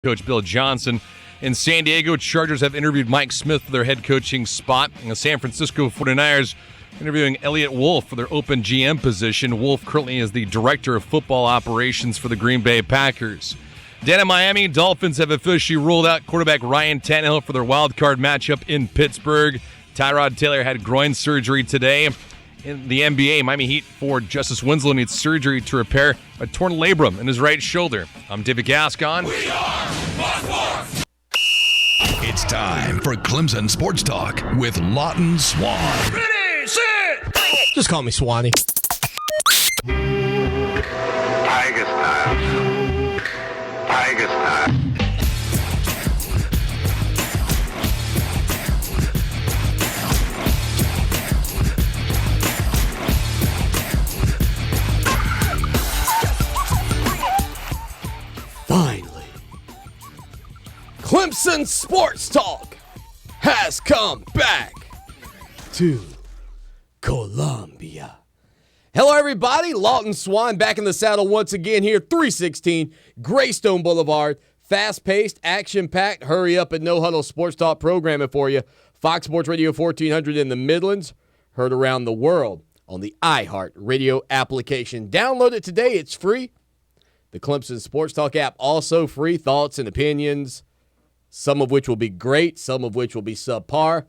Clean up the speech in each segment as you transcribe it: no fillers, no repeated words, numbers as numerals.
Coach Bill Johnson. In San Diego, Chargers have interviewed Mike Smith for their head coaching spot. And the San Francisco 49ers interviewing Elliott Wolf for their open GM position. Wolf currently is the director of football operations for the Green Bay Packers. Down in Miami, Dolphins have officially ruled out quarterback Ryan Tannehill for their wild card matchup in Pittsburgh. Tyrod Taylor had groin surgery today. In the NBA, Miami Heat forward Justice Winslow needs surgery to repair a torn labrum in his right shoulder. I'm David Gascon. We are Fox. It's time for Clemson Sports Talk with Lawton Swan. Ready, set, just call me Swanee. Tiger style. Tiger style. Finally, Clemson Sports Talk has come back to Columbia. Hello, everybody. Lawton Swan back in the saddle once again here, 316 Greystone Boulevard. Fast-paced, action-packed, hurry-up and no-huddle sports talk programming for you. Fox Sports Radio 1400 in the Midlands, heard around the world on the iHeart radio application. Download it today. It's free. The Clemson Sports Talk app, also free. Thoughts and opinions, some of which will be great, some of which will be subpar.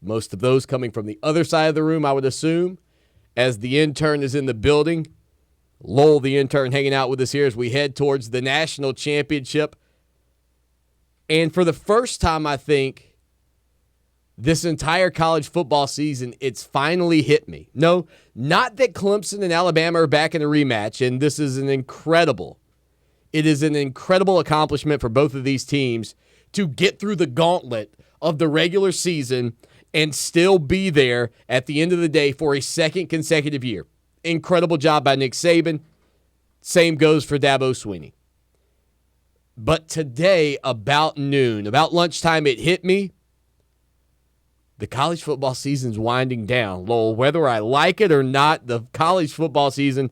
Most of those coming from the other side of the room, I would assume, as the intern is in the building. Lowell, the intern, hanging out with us here as we head towards the national championship. And for the first time, I think, this entire college football season, it's finally hit me. No, not that Clemson and Alabama are back in a rematch, and this is it is an incredible accomplishment for both of these teams to get through the gauntlet of the regular season and still be there at the end of the day for a second consecutive year. Incredible job by Nick Saban. Same goes for Dabo Swinney. But today, about noon, about lunchtime, it hit me. The college football season's winding down. Lowell, whether I like it or not, the college football season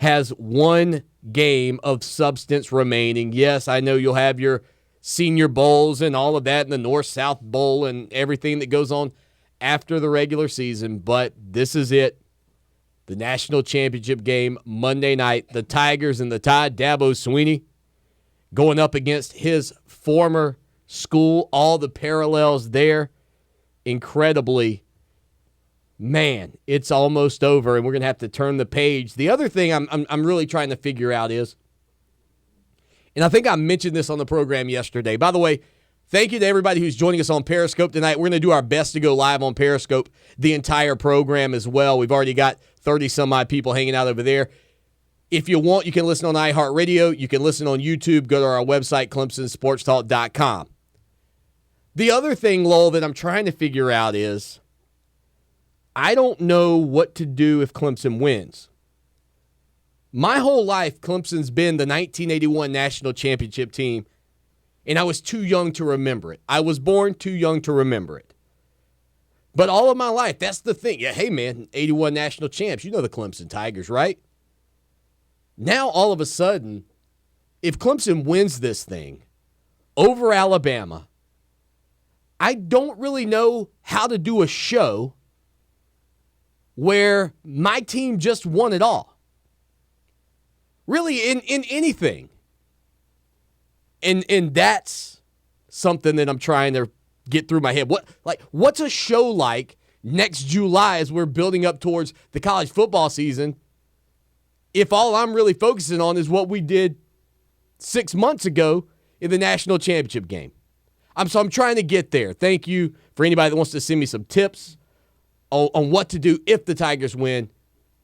has one game of substance remaining. Yes, I know you'll have your senior bowls and all of that, and the North-South Bowl and everything that goes on after the regular season, but this is it. The national championship game Monday night. The Tigers and the Tide, Dabo Swinney, going up against his former school. All the parallels there. Incredibly, man, it's almost over, and we're going to have to turn the page. The other thing I'm really trying to figure out is, and I think I mentioned this on the program yesterday. By the way, thank you to everybody who's joining us on Periscope tonight. We're going to do our best to go live on Periscope the entire program as well. We've already got 30-some-odd people hanging out over there. If you want, you can listen on iHeart Radio. You can listen on YouTube. Go to our website, clemsonsportstalk.com. The other thing, Lowell, that I'm trying to figure out is I don't know what to do if Clemson wins. My whole life, Clemson's been the 1981 national championship team, and I was too young to remember it. I was born too young to remember it. But all of my life, that's the thing. Yeah, hey, man, 81 national champs. You know the Clemson Tigers, right? Now, all of a sudden, if Clemson wins this thing over Alabama, I don't really know how to do a show where my team just won it all. Really, in anything. And that's something that I'm trying to get through my head. What's a show like next July as we're building up towards the college football season if all I'm really focusing on is what we did 6 months ago in the national championship game? So I'm trying to get there. Thank you for anybody that wants to send me some tips on what to do if the Tigers win,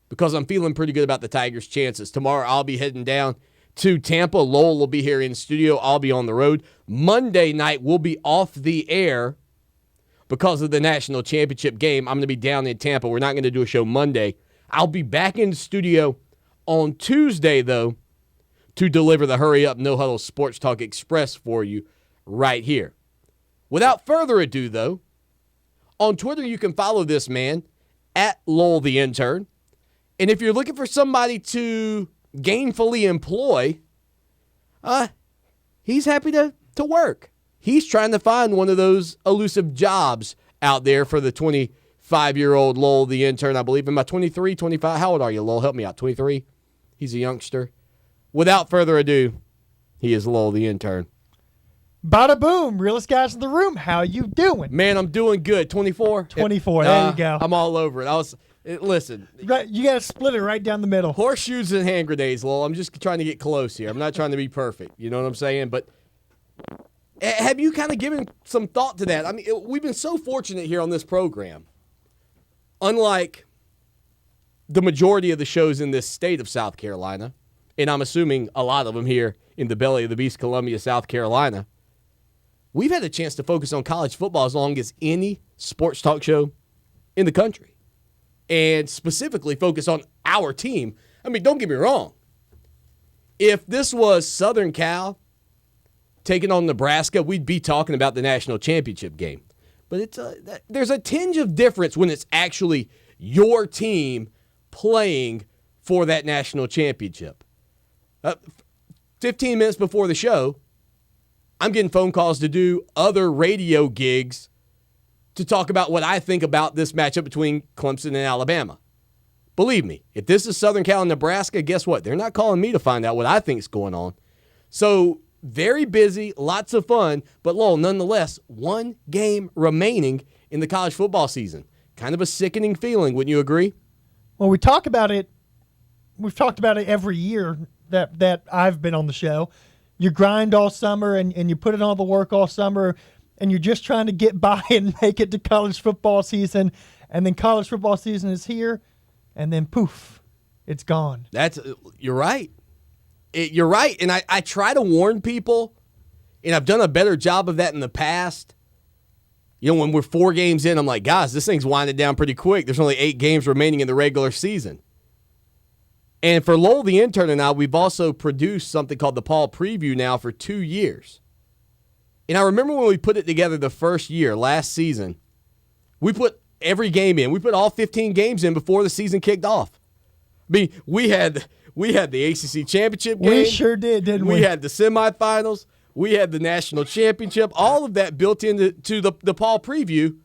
because I'm feeling pretty good about the Tigers' chances. Tomorrow I'll be heading down to Tampa. Lowell will be here in studio. I'll be on the road. Monday night we'll be off the air because of the national championship game. I'm going to be down in Tampa. We're not going to do a show Monday. I'll be back in the studio on Tuesday, though, to deliver the Hurry Up No Huddle Sports Talk Express for you right here. Without further ado, though, on Twitter you can follow this man at Lowell the Intern. And if you're looking for somebody to gainfully employ, he's happy to work. He's trying to find one of those elusive jobs out there for the 25-year-old Lowell, the intern, I believe. Am I 23, 25? How old are you, Lowell? Help me out. 23? He's a youngster. Without further ado, he is Lowell, the intern. Bada boom, realest guys in the room. How you doing? Man, I'm doing good. 24? 24, there you go. I'm all over it. Listen. Right, you got to split it right down the middle. Horseshoes and hand grenades, Lowell. I'm just trying to get close here. I'm not trying to be perfect. You know what I'm saying? But have you kind of given some thought to that? I mean, we've been so fortunate here on this program. Unlike the majority of the shows in this state of South Carolina, and I'm assuming a lot of them here in the belly of the beast, Columbia, South Carolina, we've had a chance to focus on college football as long as any sports talk show in the country, and specifically focus on our team. I mean, don't get me wrong. If this was Southern Cal taking on Nebraska, we'd be talking about the national championship game. But there's a tinge of difference when it's actually your team playing for that national championship. 15 minutes before the show, I'm getting phone calls to do other radio gigs to talk about what I think about this matchup between Clemson and Alabama. Believe me, if this is Southern Cal and Nebraska, guess what? They're not calling me to find out what I think is going on. So, very busy, lots of fun, but Lowell, nonetheless, one game remaining in the college football season. Kind of a sickening feeling, wouldn't you agree? Well, we talk about it. We've talked about it every year that I've been on the show. You grind all summer and you put in all the work all summer, and you're just trying to get by and make it to college football season, and then college football season is here, and then poof, it's gone. You're right. You're right, and I try to warn people, and I've done a better job of that in the past. You know, when we're 4 games in, I'm like, guys, this thing's winding down pretty quick. There's only 8 games remaining in the regular season. And for Lowell, the intern, and I, we've also produced something called the Paul Preview now for 2 years. And I remember when we put it together the first year, last season, we put every game in. We put all 15 games in before the season kicked off. I mean, we had the ACC championship game. We sure did, didn't we? We had the semifinals. We had the national championship. All of that built into the Paul Preview,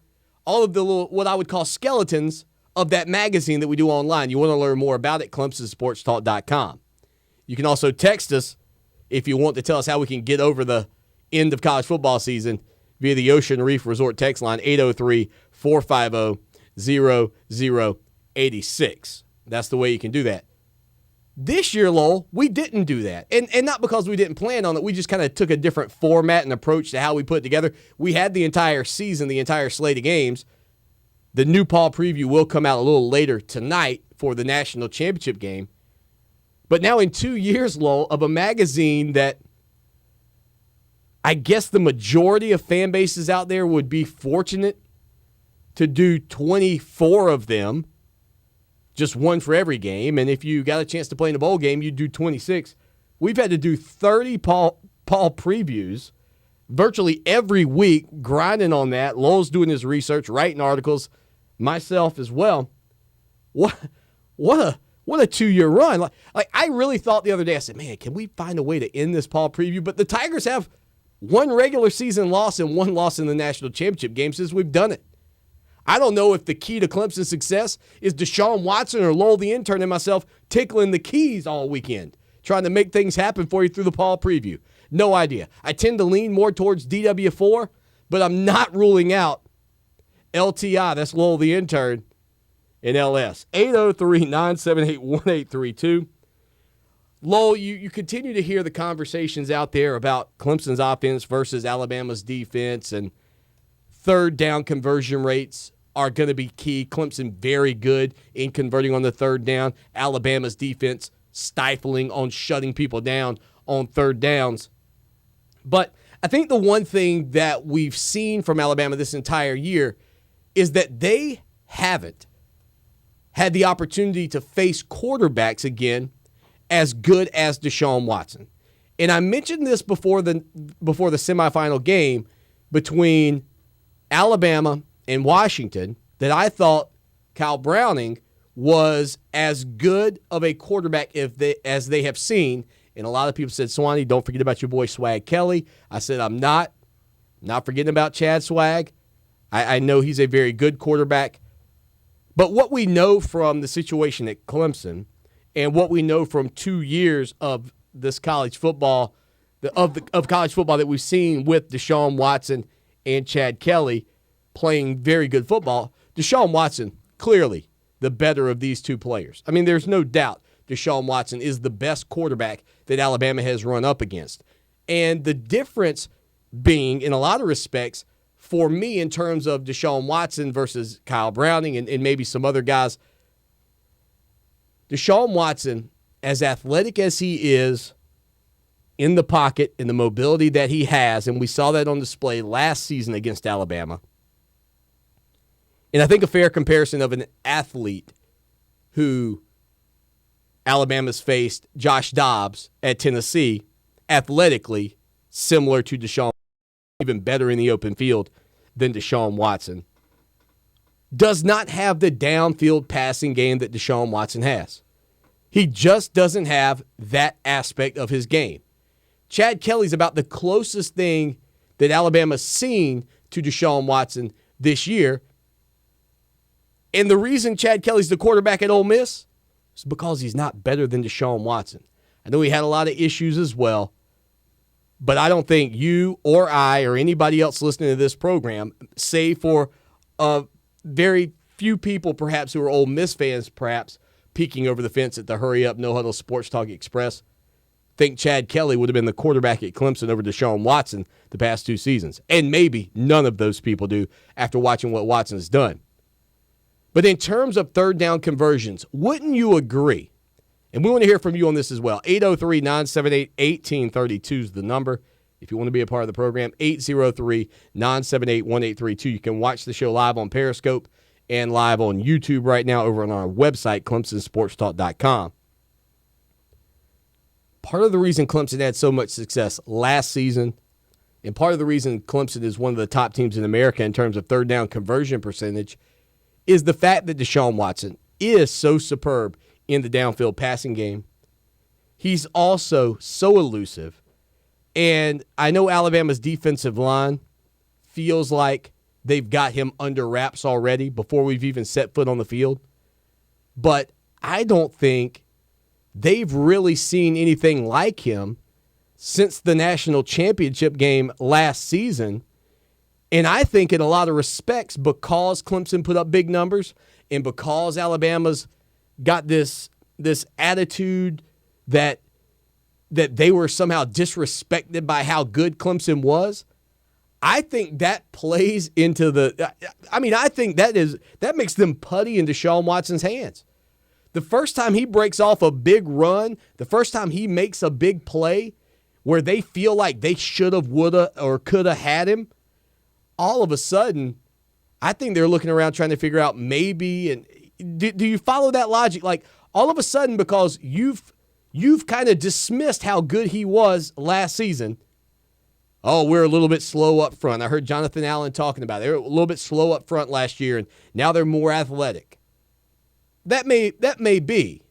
all of the little, what I would call skeletons of that magazine that we do online. You want to learn more about it, ClemsonSportsTalk.com. You can also text us if you want to tell us how we can get over the end of college football season via the Ocean Reef Resort text line, 803-450-0086. That's the way you can do that. This year, Lowell, we didn't do that. And not because we didn't plan on it. We just kind of took a different format and approach to how we put it together. We had the entire season, the entire slate of games. The new Paul Preview will come out a little later tonight for the national championship game. But now in 2 years, Lowell, of a magazine that I guess the majority of fan bases out there would be fortunate to do 24 of them, just one for every game. And if you got a chance to play in a bowl game, you'd do 26. We've had to do 30 Paul Previews virtually every week, grinding on that. Lowell's doing his research, writing articles, myself as well. What a 2-year run. Like I really thought the other day, I said, man, can we find a way to end this Paul Preview? But the Tigers have one regular season loss and one loss in the national championship game since we've done it. I don't know if the key to Clemson's success is Deshaun Watson or Lowell the intern and myself tickling the keys all weekend, trying to make things happen for you through the Paul Preview. No idea. I tend to lean more towards DW4, but I'm not ruling out LTI. That's Lowell the intern in LS. 803-978-1832. Lowell, you continue to hear the conversations out there about Clemson's offense versus Alabama's defense, and third down conversion rates are going to be key. Clemson very good in converting on the third down. Alabama's defense stifling on shutting people down on third downs. But I think the one thing that we've seen from Alabama this entire year is that they haven't had the opportunity to face quarterbacks again as good as Deshaun Watson. And I mentioned this before the semifinal game between Alabama and Washington, that I thought Kyle Browning was as good of a quarterback as they have seen And a lot of people said, Swanee, don't forget about your boy Swag Kelly. I said, I'm not forgetting about Chad Swag. I know he's a very good quarterback. But what we know from the situation at Clemson and what we know from 2 years of this college football, of college football that we've seen with Deshaun Watson and Chad Kelly playing very good football, Deshaun Watson, clearly the better of these two players. I mean, there's no doubt Deshaun Watson is the best quarterback that Alabama has run up against. And the difference being, in a lot of respects, for me in terms of Deshaun Watson versus Kyle Browning and maybe some other guys, Deshaun Watson, as athletic as he is in the pocket and the mobility that he has, and we saw that on display last season against Alabama, and I think a fair comparison of an athlete who Alabama's faced, Josh Dobbs at Tennessee, athletically similar to Deshaun, even better in the open field than Deshaun Watson, does not have the downfield passing game that Deshaun Watson has. He just doesn't have that aspect of his game. Chad Kelly's about the closest thing that Alabama's seen to Deshaun Watson this year. And the reason Chad Kelly's the quarterback at Ole Miss is because he's not better than Deshaun Watson. I know he had a lot of issues as well, but I don't think you or I or anybody else listening to this program, save for very few people perhaps who are Ole Miss fans perhaps peeking over the fence at the Hurry Up No Huddle Sports Talk Express, think Chad Kelly would have been the quarterback at Clemson over Deshaun Watson the past 2 seasons. And maybe none of those people do after watching what Watson has done. But in terms of third down conversions, wouldn't you agree? And we want to hear from you on this as well. 803-978-1832 is the number. If you want to be a part of the program, 803-978-1832. You can watch the show live on Periscope and live on YouTube right now over on our website, ClemsonSportsTalk.com. Part of the reason Clemson had so much success last season, and part of the reason Clemson is one of the top teams in America in terms of third down conversion percentage, is the fact that Deshaun Watson is so superb in the downfield passing game. He's also so elusive. And I know Alabama's defensive line feels like they've got him under wraps already before we've even set foot on the field. But I don't think they've really seen anything like him since the national championship game last season. And I think in a lot of respects, because Clemson put up big numbers and because Alabama's got this attitude that they were somehow disrespected by how good Clemson was, I think that plays into I think that makes them putty in Deshaun Watson's hands. The first time he breaks off a big run, the first time he makes a big play where they feel like they should have, would have, or could have had him, all of a sudden, I think they're looking around trying to figure out maybe, and do you follow that logic? Like, all of a sudden, because you've kind of dismissed how good he was last season, oh, we're a little bit slow up front. I heard Jonathan Allen talking about it. They were a little bit slow up front last year, and now they're more athletic. That may be.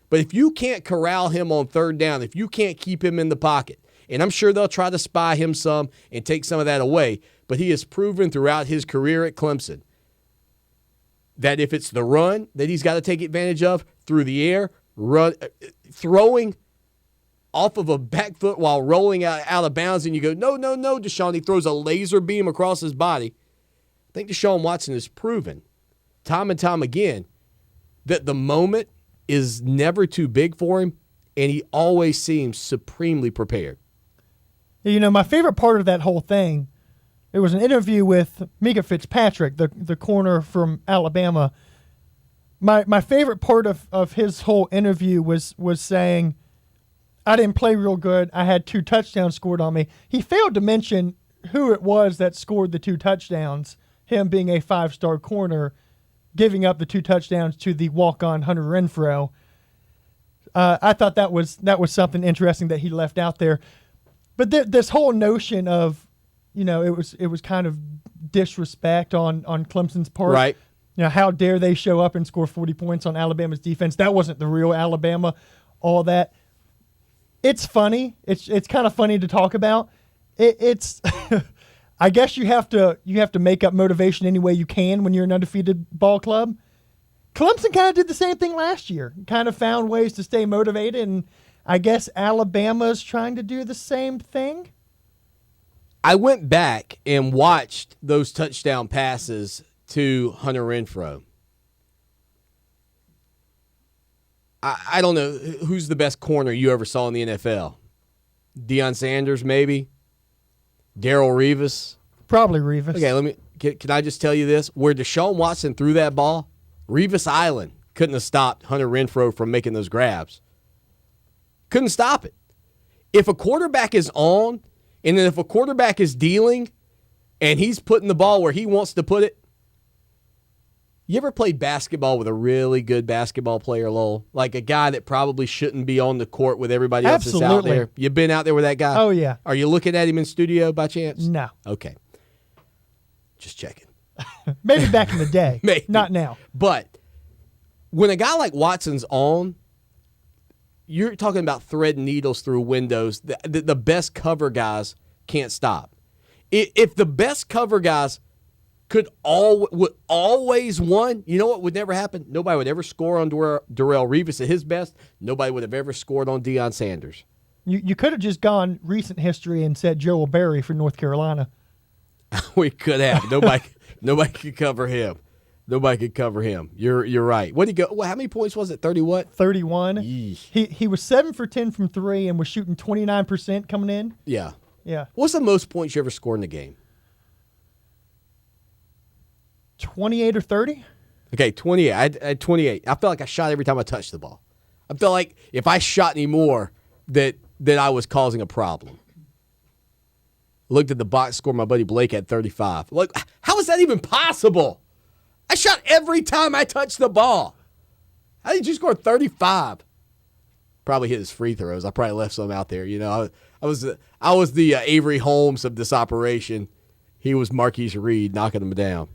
But if you can't corral him on third down, if you can't keep him in the pocket, and I'm sure they'll try to spy him some and take some of that away, but he has proven throughout his career at Clemson that if it's the run that he's got to take advantage of through the air, throwing off of a back foot while rolling out of bounds, and you go, no, Deshaun, he throws a laser beam across his body. I think Deshaun Watson has proven time and time again that the moment is never too big for him, and he always seems supremely prepared. You know, my favorite part of that whole thing, it was an interview with Mika Fitzpatrick, the corner from Alabama. My favorite part of his whole interview was saying, I didn't play real good. I had 2 touchdowns scored on me. He failed to mention who it was that scored the 2 touchdowns, him being a 5-star corner, giving up the 2 touchdowns to the walk-on Hunter Renfrow. I thought that was something interesting that he left out there. But this whole notion of, you know, it was kind of disrespect on Clemson's part. Right. You know, how dare they show up and score 40 points on Alabama's defense? That wasn't the real Alabama, all that. It's funny. It's kind of funny to talk about. It's I guess you have to make up motivation any way you can when you're an undefeated ball club. Clemson kind of did the same thing last year. Kind of found ways to stay motivated, and I guess Alabama's trying to do the same thing. I went back and watched those touchdown passes to Hunter Renfrow. I don't know who's the best corner you ever saw in the NFL. Deion Sanders, maybe. Darrelle Revis. Probably Revis. Okay, can I just tell you this? Where Deshaun Watson threw that ball, Revis Island couldn't have stopped Hunter Renfrow from making those grabs. Couldn't stop it. If a quarterback is on, and then if a quarterback is dealing, and he's putting the ball where he wants to put it. You ever played basketball with a really good basketball player, Lowell? Like a guy that probably shouldn't be on the court with everybody else that's out there? You've been out there with that guy? Oh, yeah. Are you looking at him in studio by chance? No. Okay. Just checking. Maybe back in the day. Maybe. Not now. But when a guy like Watson's on, you're talking about threading needles through windows. The best cover guys can't stop. If the best cover guys would always won, you know what would never happen? Nobody would ever score on Darrelle Revis at his best. Nobody would have ever scored on Deion Sanders. You could have just gone recent history and said Joel Berry for North Carolina. We could have. Nobody could cover him. Nobody could cover him. You're right. What did he go? How many points was it? 30 what? 31. Yeesh. He was 7 for 10 from 3 and was shooting 29% coming in. Yeah. Yeah. What's the most points you ever scored in a game? 28 or 30? Okay, 28. I had 28. I felt like I shot every time I touched the ball. I felt like if I shot any more, that I was causing a problem. Looked at the box score. My buddy Blake had 35. Like, how is that even possible? I shot every time I touched the ball. How did you score 35? Probably hit his free throws. I probably left some out there. You know, I was the Avery Holmes of this operation. He was Marquise Reed knocking them down.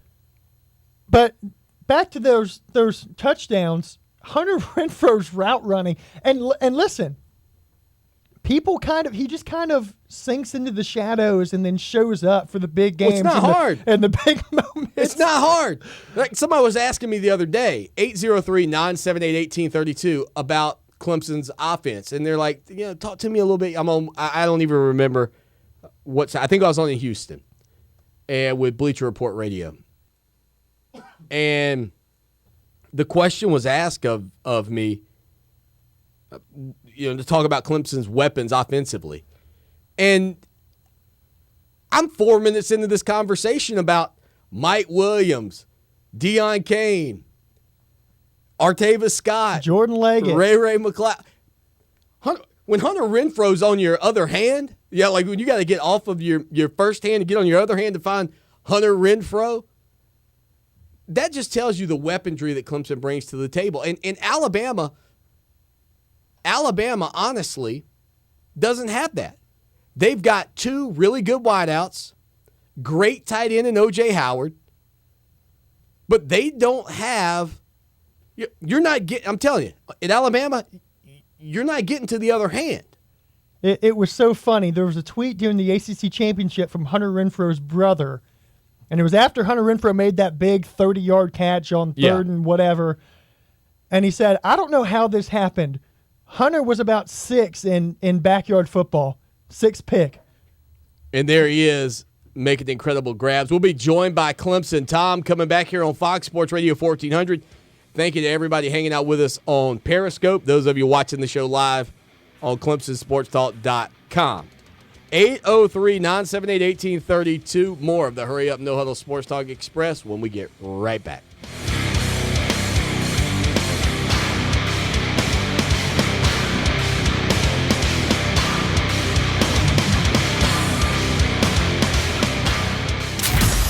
But back to those touchdowns, Hunter Renfrow's route running, and listen, he just kind of sinks into the shadows and then shows up for the big games. It's not hard. And the big moments. It's not hard. Like somebody was asking me the other day, 803-978-1832, about Clemson's offense, and they're like, talk to me a little bit. I don't even remember I think I was on in Houston, and with Bleacher Report Radio. And the question was asked of me, to talk about Clemson's weapons offensively. And I'm 4 minutes into this conversation about Mike Williams, Deion Kane, Artavis Scott, Jordan Leggett, Ray McLeod. When Hunter Renfrow's on your other hand, like when you got to get off of your first hand to get on your other hand to find Hunter Renfrow, that just tells you the weaponry that Clemson brings to the table. And Alabama, honestly, doesn't have that. They've got 2 really good wideouts, great tight end in O.J. Howard, but they don't have – you're not getting – I'm telling you, at Alabama, you're not getting to the other hand. It was so funny. There was a tweet during the ACC championship from Hunter Renfrow's brother, and it was after Hunter Renfrow made that big 30-yard catch on third and whatever. And he said, I don't know how this happened. Hunter was about 6 in backyard football, 6th pick. And there he is making incredible grabs. We'll be joined by Clemson Tom coming back here on Fox Sports Radio 1400. Thank you to everybody hanging out with us on Periscope, those of you watching the show live on ClemsonSportsTalk.com. 803-978-1832. More of the Hurry Up No Huddle Sports Talk Express when we get right back.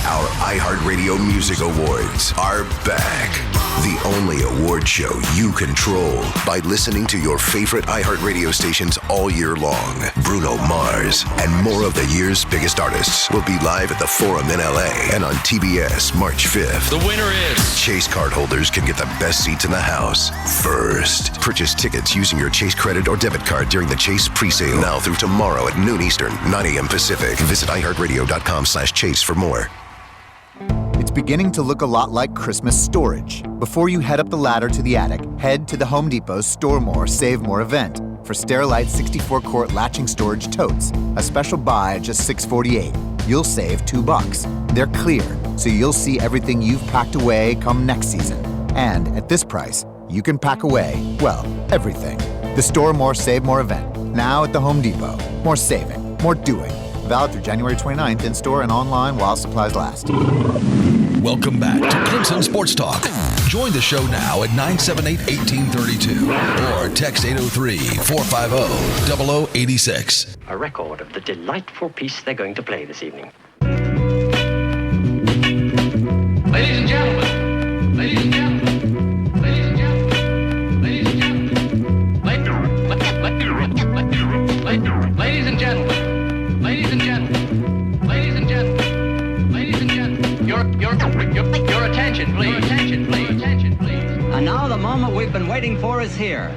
Our iHeartRadio Music Awards are back. The only award show you control by listening to your favorite iHeartRadio stations all year long. Bruno Mars and more of the year's biggest artists will be live at the Forum in LA and on TBS March 5th. The winner is... Chase card holders can get the best seats in the house first. Purchase tickets using your Chase credit or debit card during the Chase presale now through tomorrow at noon Eastern, 9 a.m. Pacific. Visit iHeartRadio.com/Chase for more. It's beginning to look a lot like Christmas storage. Before you head up the ladder to the attic, head to the Home Depot's Store More, Save More event for Sterilite 64-quart latching storage totes. A special buy at just $6.48. You'll save $2. They're clear, so you'll see everything you've packed away come next season. And at this price, you can pack away, well, everything. The Store More, Save More event, now at the Home Depot. More saving, more doing. Valid through January 29th in-store and online while supplies last. Welcome back to Clemson Sports Talk. Join the show now at 978-1832 or text 803-450-0086. A record of the delightful piece they're going to play this evening. Ladies and gentlemen. Ladies and gentlemen. Ladies and gentlemen. Ladies and gentlemen. Ladies and gentlemen. Ladies and gentlemen. Ladies and gentlemen. Ladies and gentlemen. Your attention, please. Your attention, please. Your attention, please. And now the moment we've been waiting for is here.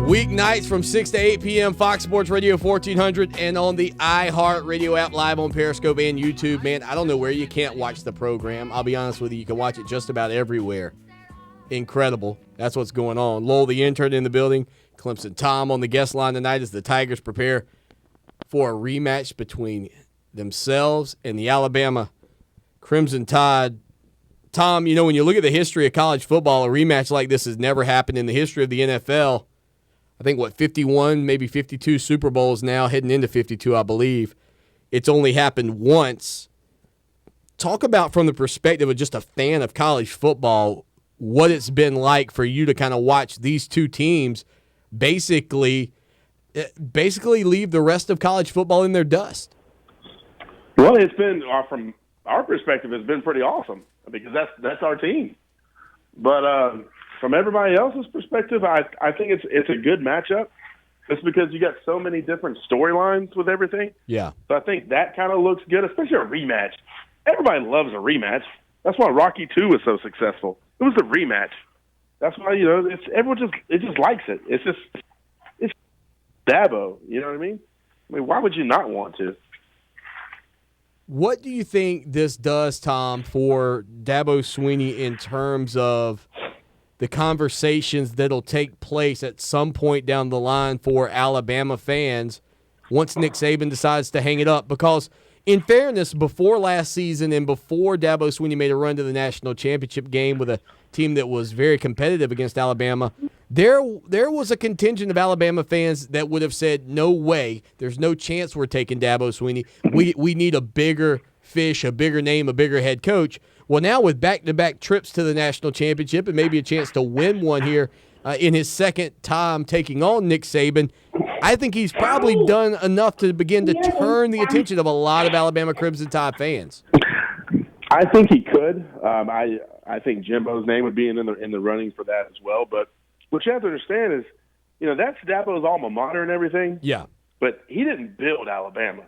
Weeknights from 6 to 8 p.m. Fox Sports Radio 1400 and on the iHeart Radio app, live on Periscope and YouTube. Man, I don't know where you can't watch the program. I'll be honest with you, you can watch it just about everywhere. Incredible. That's what's going on. Lowell, the intern, in the building. Clemson Tom on the guest line tonight as the Tigers prepare for a rematch between themselves and the Alabama Crimson Tide. Tom, you know, when you look at the history of college football, a rematch like this has never happened in the history of the NFL. I think, 51, maybe 52 Super Bowls now, heading into 52, I believe. It's only happened once. Talk about, from the perspective of just a fan of college football, what it's been like for you to kind of watch these two teams basically leave the rest of college football in their dust. Well, it's been, from our perspective, it's been pretty awesome because that's our team. But from everybody else's perspective, I think it's a good matchup just because you got so many different storylines with everything. Yeah. So I think that kind of looks good, especially a rematch. Everybody loves a rematch. That's why Rocky II was so successful. It was a rematch. That's why, everyone just likes it. It's Dabo, you know what I mean? Why would you not want to? What do you think this does, Tom, for Dabo Swinney in terms of the conversations that'll take place at some point down the line for Alabama fans once Nick Saban decides to hang it up? Because, in fairness, before last season and before Dabo Swinney made a run to the national championship game with a team that was very competitive against Alabama, there was a contingent of Alabama fans that would have said, no way, there's no chance we're taking Dabo Swinney. We need a bigger fish, a bigger name, a bigger head coach. Well, now with back-to-back trips to the national championship and maybe a chance to win one here in his second time taking on Nick Saban, I think he's probably done enough to begin to turn the attention of a lot of Alabama Crimson Tide fans. I think he could. I think Jimbo's name would be in the running for that as well. But what you have to understand is, that's Dabo's alma mater and everything. Yeah. But he didn't build Alabama.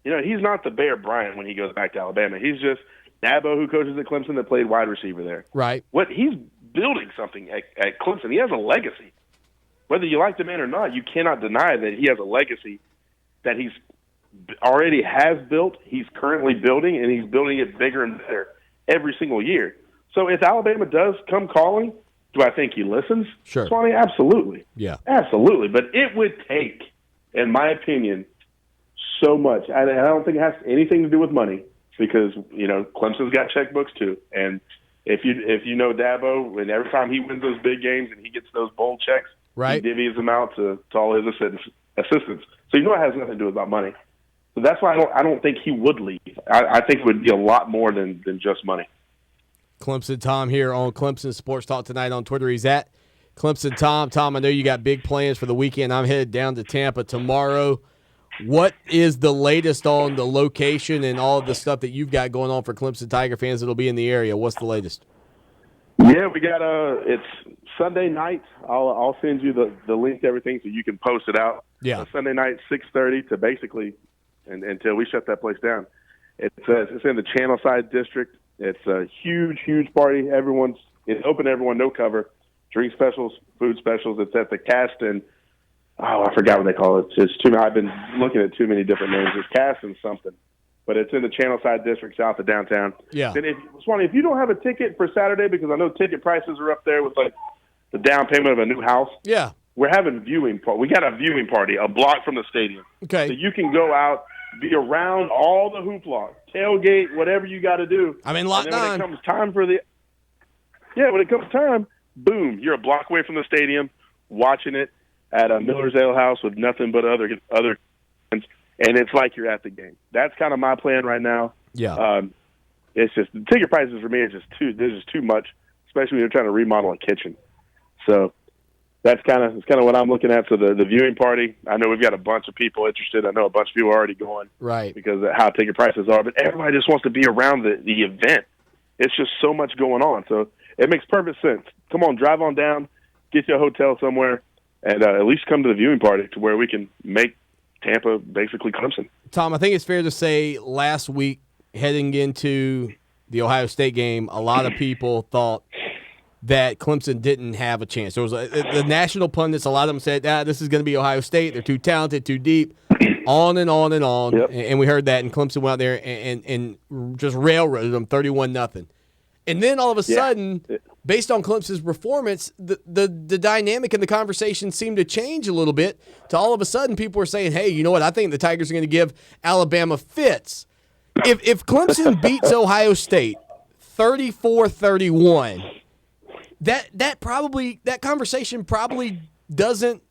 He's not the Bear Bryant when he goes back to Alabama. He's just Dabo, who coaches at Clemson, that played wide receiver there. Right. He's building something at Clemson. He has a legacy. Whether you like the man or not, you cannot deny that he has a legacy that he's already has built, he's currently building, and he's building it bigger and better every single year. So if Alabama does come calling, do I think he listens? Sure. Swanee, absolutely. Yeah. Absolutely. But it would take, in my opinion, so much. I don't think it has anything to do with money because, Clemson's got checkbooks too. And if you know Dabo, and every time he wins those big games and he gets those bold checks, right, he divvies them out to all his assistants. So it has nothing to do about money. So that's why I don't think he would leave. I think it would be a lot more than just money. Clemson Tom here on Clemson Sports Talk tonight on Twitter. He's at Clemson Tom. Tom, I know you got big plans for the weekend. I'm headed down to Tampa tomorrow. What is the latest on the location and all of the stuff that you've got going on for Clemson Tiger fans that'll be in the area? What's the latest? Yeah, we got it's Sunday night. I'll send you the link to everything so you can post it out. Yeah. Sunday night, 6:30 to basically until we shut that place down. It's in the Channelside district. It's a huge party. It's open to everyone, no cover. Drink specials, food specials. It's at the Cast and I forgot what they call it. I've been looking at too many different names. It's Cast and something. But it's in the Channelside district south of downtown. Yeah. And if you don't have a ticket for Saturday, because I know ticket prices are up there with like the down payment of a new house. Yeah. We're having viewing party. We got a viewing party a block from the stadium. Okay. So you can go out, be around all the hoopla, tailgate, whatever you got to do. I'm in lot 9. When it comes time, boom, you're a block away from the stadium, watching it at a Miller's Ale House with nothing but other friends, and it's like you're at the game. That's kind of my plan right now. Yeah. It's just the ticket prices for me are just too much, especially when you're trying to remodel a kitchen. So that's kind of what I'm looking at. So the viewing party, I know we've got a bunch of people interested. I know a bunch of people are already going, right, because of how ticket prices are. But everybody just wants to be around the event. It's just so much going on. So it makes perfect sense. Come on, drive on down, get you a hotel somewhere, and at least come to the viewing party to where we can make Tampa basically Clemson. Tom, I think it's fair to say last week, heading into the Ohio State game, a lot of people thought that Clemson didn't have a chance. There was the national pundits, a lot of them said, this is going to be Ohio State. They're too talented, too deep, on and on and on. Yep. And we heard that, and Clemson went out there and just railroaded them 31-0. And then all of a sudden, based on Clemson's performance, the dynamic and the conversation seemed to change a little bit to all of a sudden people were saying, hey, you know what, I think the Tigers are going to give Alabama fits. If Clemson beats Ohio State 34-31, that conversation probably doesn't,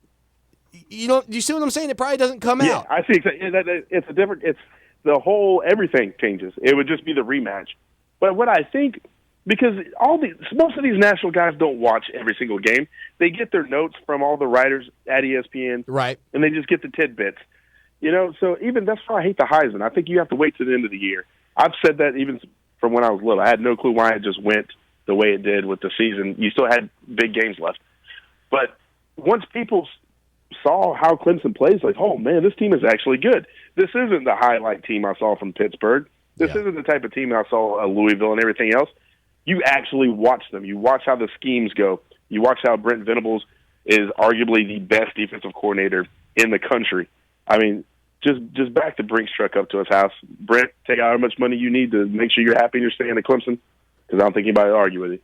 you see what I'm saying? It probably doesn't come out. I see. It's a different. It's the whole everything changes. It would just be the rematch. But what I think, because most of these national guys don't watch every single game. They get their notes from all the writers at ESPN, right? And they just get the tidbits. So even that's why I hate the Heisman. I think you have to wait to the end of the year. I've said that even from when I was little. I had no clue why it just went the way it did with the season. You still had big games left. But once people saw how Clemson plays, like, oh, man, this team is actually good. This isn't the highlight team I saw from Pittsburgh. This isn't the type of team I saw at Louisville and everything else. You actually watch them. You watch how the schemes go. You watch how Brent Venables is arguably the best defensive coordinator in the country. I mean, just back the Brinks truck up to his house. Brent, take out how much money you need to make sure you're happy and you're staying at Clemson, because I don't think anybody will argue with you.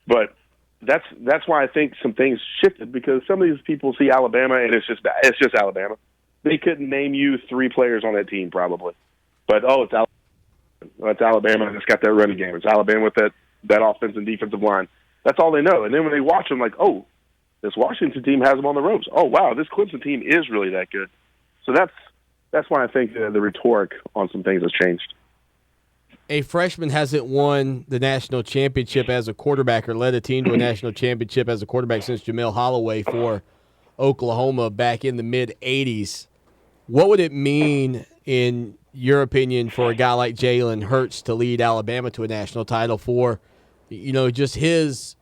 But that's why I think some things shifted, because some of these people see Alabama and it's just Alabama. They couldn't name you 3 players on that team probably. But, it's Alabama. It's Alabama, and it's got that running game. It's Alabama with that offensive and defensive line. That's all they know. And then when they watch them, like, oh, this Washington team has them on the ropes. Oh, wow, this Clemson team is really that good. So that's why I think the rhetoric on some things has changed. A freshman hasn't won the national championship as a quarterback or led a team to a national championship as a quarterback since Jamil Holloway for Oklahoma back in the mid-'80s. What would it mean, in your opinion, for a guy like Jalen Hurts to lead Alabama to a national title for, just his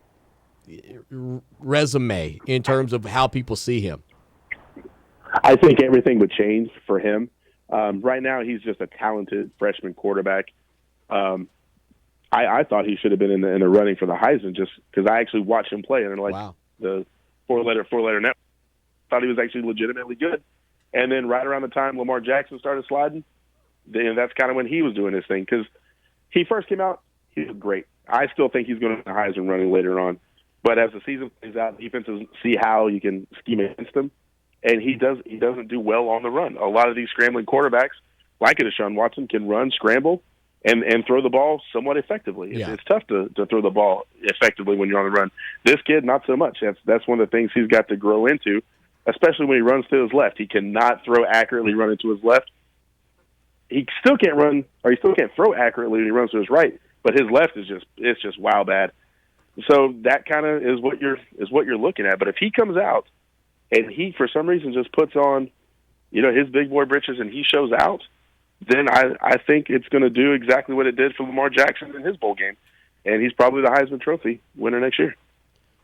resume in terms of how people see him? I think everything would change for him. Right now, he's just a talented freshman quarterback. I thought he should have been in the running for the Heisman, just because I actually watched him play, and the four-letter net. Thought he was actually legitimately good. And then right around the time Lamar Jackson started sliding, that's kind of when he was doing his thing. Because he first came out, he was great. I still think he's going to be the Heisman running later on. But as the season plays out, defenses see how you can scheme against him, and he doesn't do well on the run. A lot of these scrambling quarterbacks, like Deshaun Watson, can run, scramble, and throw the ball somewhat effectively. Yeah. It's tough to throw the ball effectively when you're on the run. This kid, not so much. That's one of the things he's got to grow into, especially when he runs to his left. He cannot throw accurately running to his left. He still can't run, or he still can't throw accurately when he runs to his right, but his left is just wow bad. So that kind of is what you're looking at. But if he comes out and he, for some reason, just puts on his big boy britches and he shows out, then I think it's going to do exactly what it did for Lamar Jackson in his bowl game. And he's probably the Heisman Trophy winner next year.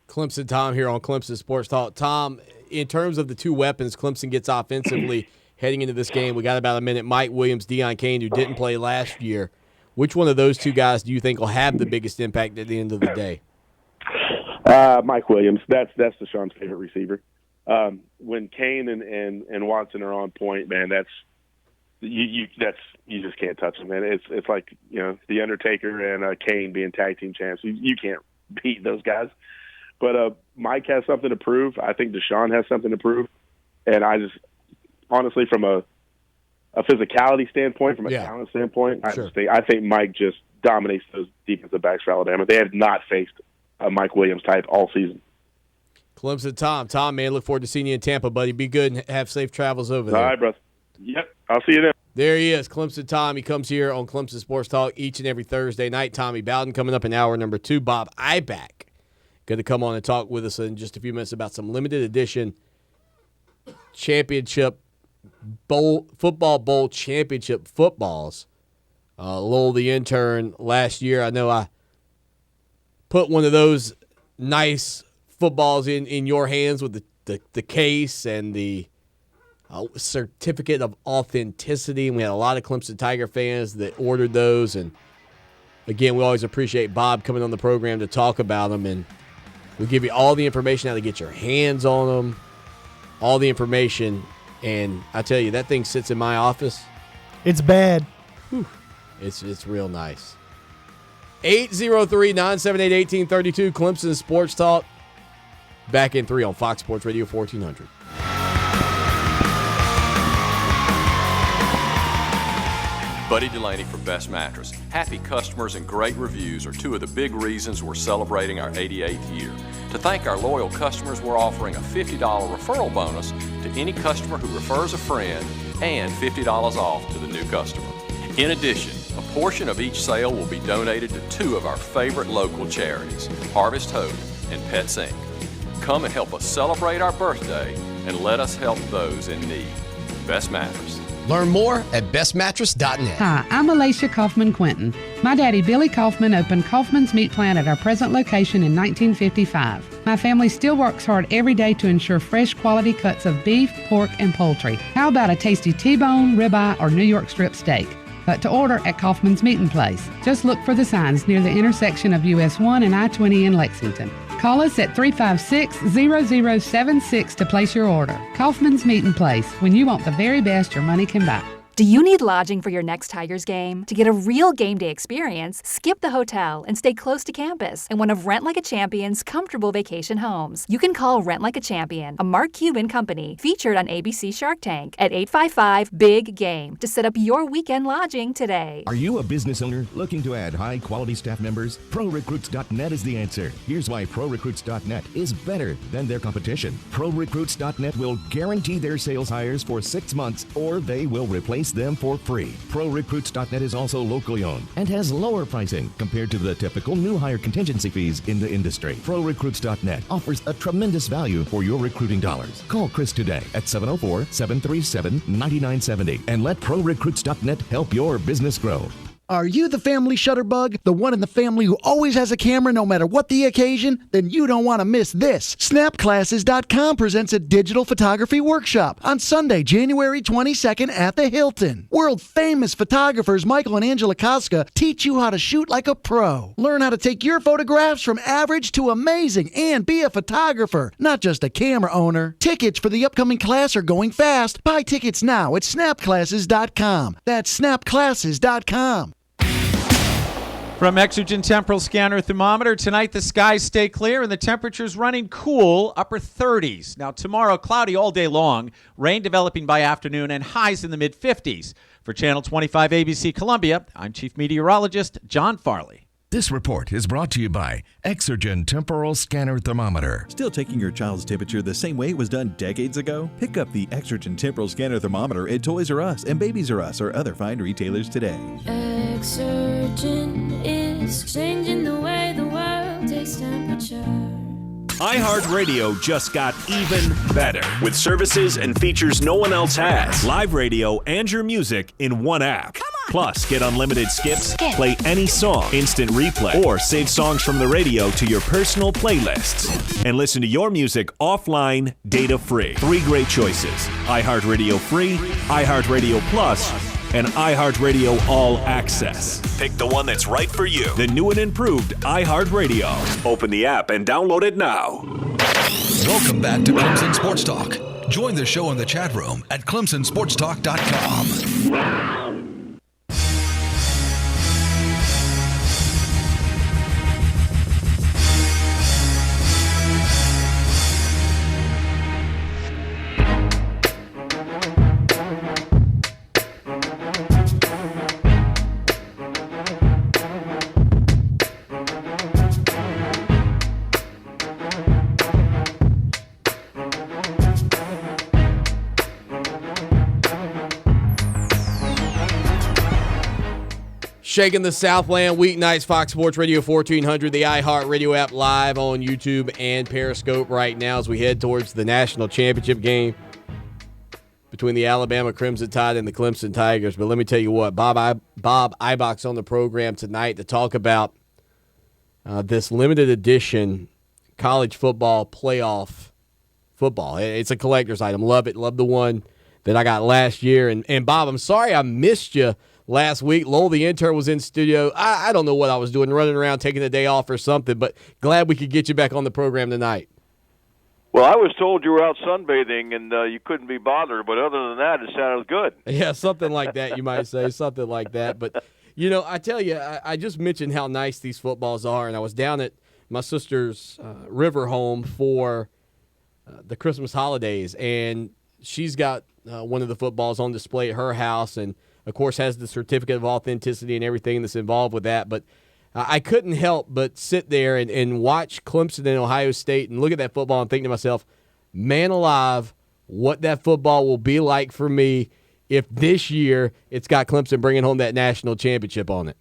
Clemson Tom here on Clemson Sports Talk. Tom, in terms of the two weapons Clemson gets offensively heading into this game, we got about a minute. Mike Williams, Deion Kane, who didn't play last year. Which one of those two guys do you think will have the biggest impact at the end of the day? Mike Williams. That's Deshaun's favorite receiver. When Kane and Watson are on point, man, you just can't touch them, man. It's like the Undertaker and Kane being tag team champs. You can't beat those guys. But Mike has something to prove. I think Deshaun has something to prove, and I just honestly, from a physicality standpoint, from a talent standpoint, I think Mike just dominates those defensive backs for Alabama. They have not faced a Mike Williams type all season. Clemson Tom, man, look forward to seeing you in Tampa, buddy. Be good and have safe travels over there. All right, brother. Yep, I'll see you then. There he is, Clemson Tom. He comes here on Clemson Sports Talk each and every Thursday night. Tommy Bowden coming up in hour number 2. Bob Ibach going to come on and talk with us in just a few minutes about some limited edition championship football bowl championship footballs. Lowell the intern last year, I know I put one of those nice footballs in your hands with the case and the certificate of authenticity. And we had a lot of Clemson Tiger fans that ordered those. And again, we always appreciate Bob coming on the program to talk about them. And we give you all the information how to get your hands on them, all the information. And I tell you, that thing sits in my office. It's bad. Whew. It's real nice. 803-978-1832, Clemson Sports Talk. Back in 3 on Fox Sports Radio 1400. Buddy Delaney from Best Mattress. Happy customers and great reviews are two of the big reasons we're celebrating our 88th year. To thank our loyal customers, we're offering a $50 referral bonus to any customer who refers a friend and $50 off to the new customer. In addition, a portion of each sale will be donated to 2 of our favorite local charities, Harvest Hope and Pets Inc. Come and help us celebrate our birthday and let us help those in need. Best Mattress. Learn more at bestmattress.net. Hi, I'm Alicia Kaufman Quinton. My daddy, Billy Kaufman, opened Kaufman's Meat Plant at our present location in 1955. My family still works hard every day to ensure fresh quality cuts of beef, pork, and poultry. How about a tasty T-bone, ribeye, or New York strip steak? But to order at Kaufman's Meat Place. Just look for the signs near the intersection of US 1 and I-20 in Lexington. Call us at 356-0076 to place your order. Kaufman's Meat & Place, when you want the very best your money can buy. Do you need lodging for your next Tigers game? To get a real game day experience, skip the hotel and stay close to campus in one of Rent Like a Champion's comfortable vacation homes. You can call Rent Like a Champion, a Mark Cuban company featured on ABC Shark Tank at 855-BIG-GAME to set up your weekend lodging today. Are you a business owner looking to add high-quality staff members? ProRecruits.net is the answer. Here's why ProRecruits.net is better than their competition. ProRecruits.net will guarantee their sales hires for 6 months or they will replace them for free. ProRecruits.net is also locally owned and has lower pricing compared to the typical new hire contingency fees in the industry. ProRecruits.net offers a tremendous value for your recruiting dollars. Call Chris today at 704-737-9970 and let ProRecruits.net help your business grow. Are you the family shutterbug? The one in the family who always has a camera no matter what the occasion? Then you don't want to miss this. Snapclasses.com presents a digital photography workshop on Sunday, January 22nd at the Hilton. World-famous photographers Michael and Angela Koska teach you how to shoot like a pro. Learn how to take your photographs from average to amazing and be a photographer, not just a camera owner. Tickets for the upcoming class are going fast. Buy tickets now at snapclasses.com. That's snapclasses.com. From Exergen Temporal Scanner Thermometer, tonight the skies stay clear and the temperature's running cool, upper 30s. Now tomorrow, cloudy all day long, rain developing by afternoon, and highs in the mid-50s. For Channel 25 ABC Columbia, I'm Chief Meteorologist John Farley. This report is brought to you by Exergen Temporal Scanner Thermometer. Still taking your child's temperature the same way it was done decades ago? Pick up the Exergen Temporal Scanner Thermometer at Toys R Us and Babies R Us or other fine retailers today. Exergen is changing the way the world takes temperature. iHeartRadio just got even better with services and features no one else has. Live radio and your music in one app. Plus, get unlimited skips, play any song, instant replay, or save songs from the radio to your personal playlists. And listen to your music offline, data-free. 3 great choices. iHeartRadio Free, iHeartRadio Plus, and iHeartRadio All Access. Pick the one that's right for you. The new and improved iHeartRadio. Open the app and download it now. Welcome back to Clemson Sports Talk. Join the show in the chat room at clemsonsportstalk.com. Shaking the Southland weeknights, Fox Sports Radio 1400, the iHeart Radio app, live on YouTube and Periscope right now as we head towards the national championship game between the Alabama Crimson Tide and the Clemson Tigers. But let me tell you what, Bob Ibach's on the program tonight to talk about this limited edition college football playoff football. It's a collector's item. Love it. Love the one that I got last year. And Bob, I'm sorry I missed you last week. Lowell, the intern, was in studio. I don't know what I was doing, running around, taking a day off or something, but glad we could get you back on the program tonight. Well, I was told you were out sunbathing and you couldn't be bothered, but other than that, it sounded good. Yeah, something like that, you might say, something like that. But, you know, I tell you, I just mentioned how nice these footballs are, and I was down at my sister's river home for the Christmas holidays, and she's got one of the footballs on display at her house, and of course, has the certificate of authenticity and everything that's involved with that. But I couldn't help but sit there and watch Clemson and Ohio State and look at that football and think to myself, man alive, what that football will be like for me if this year it's got Clemson bringing home that national championship on it.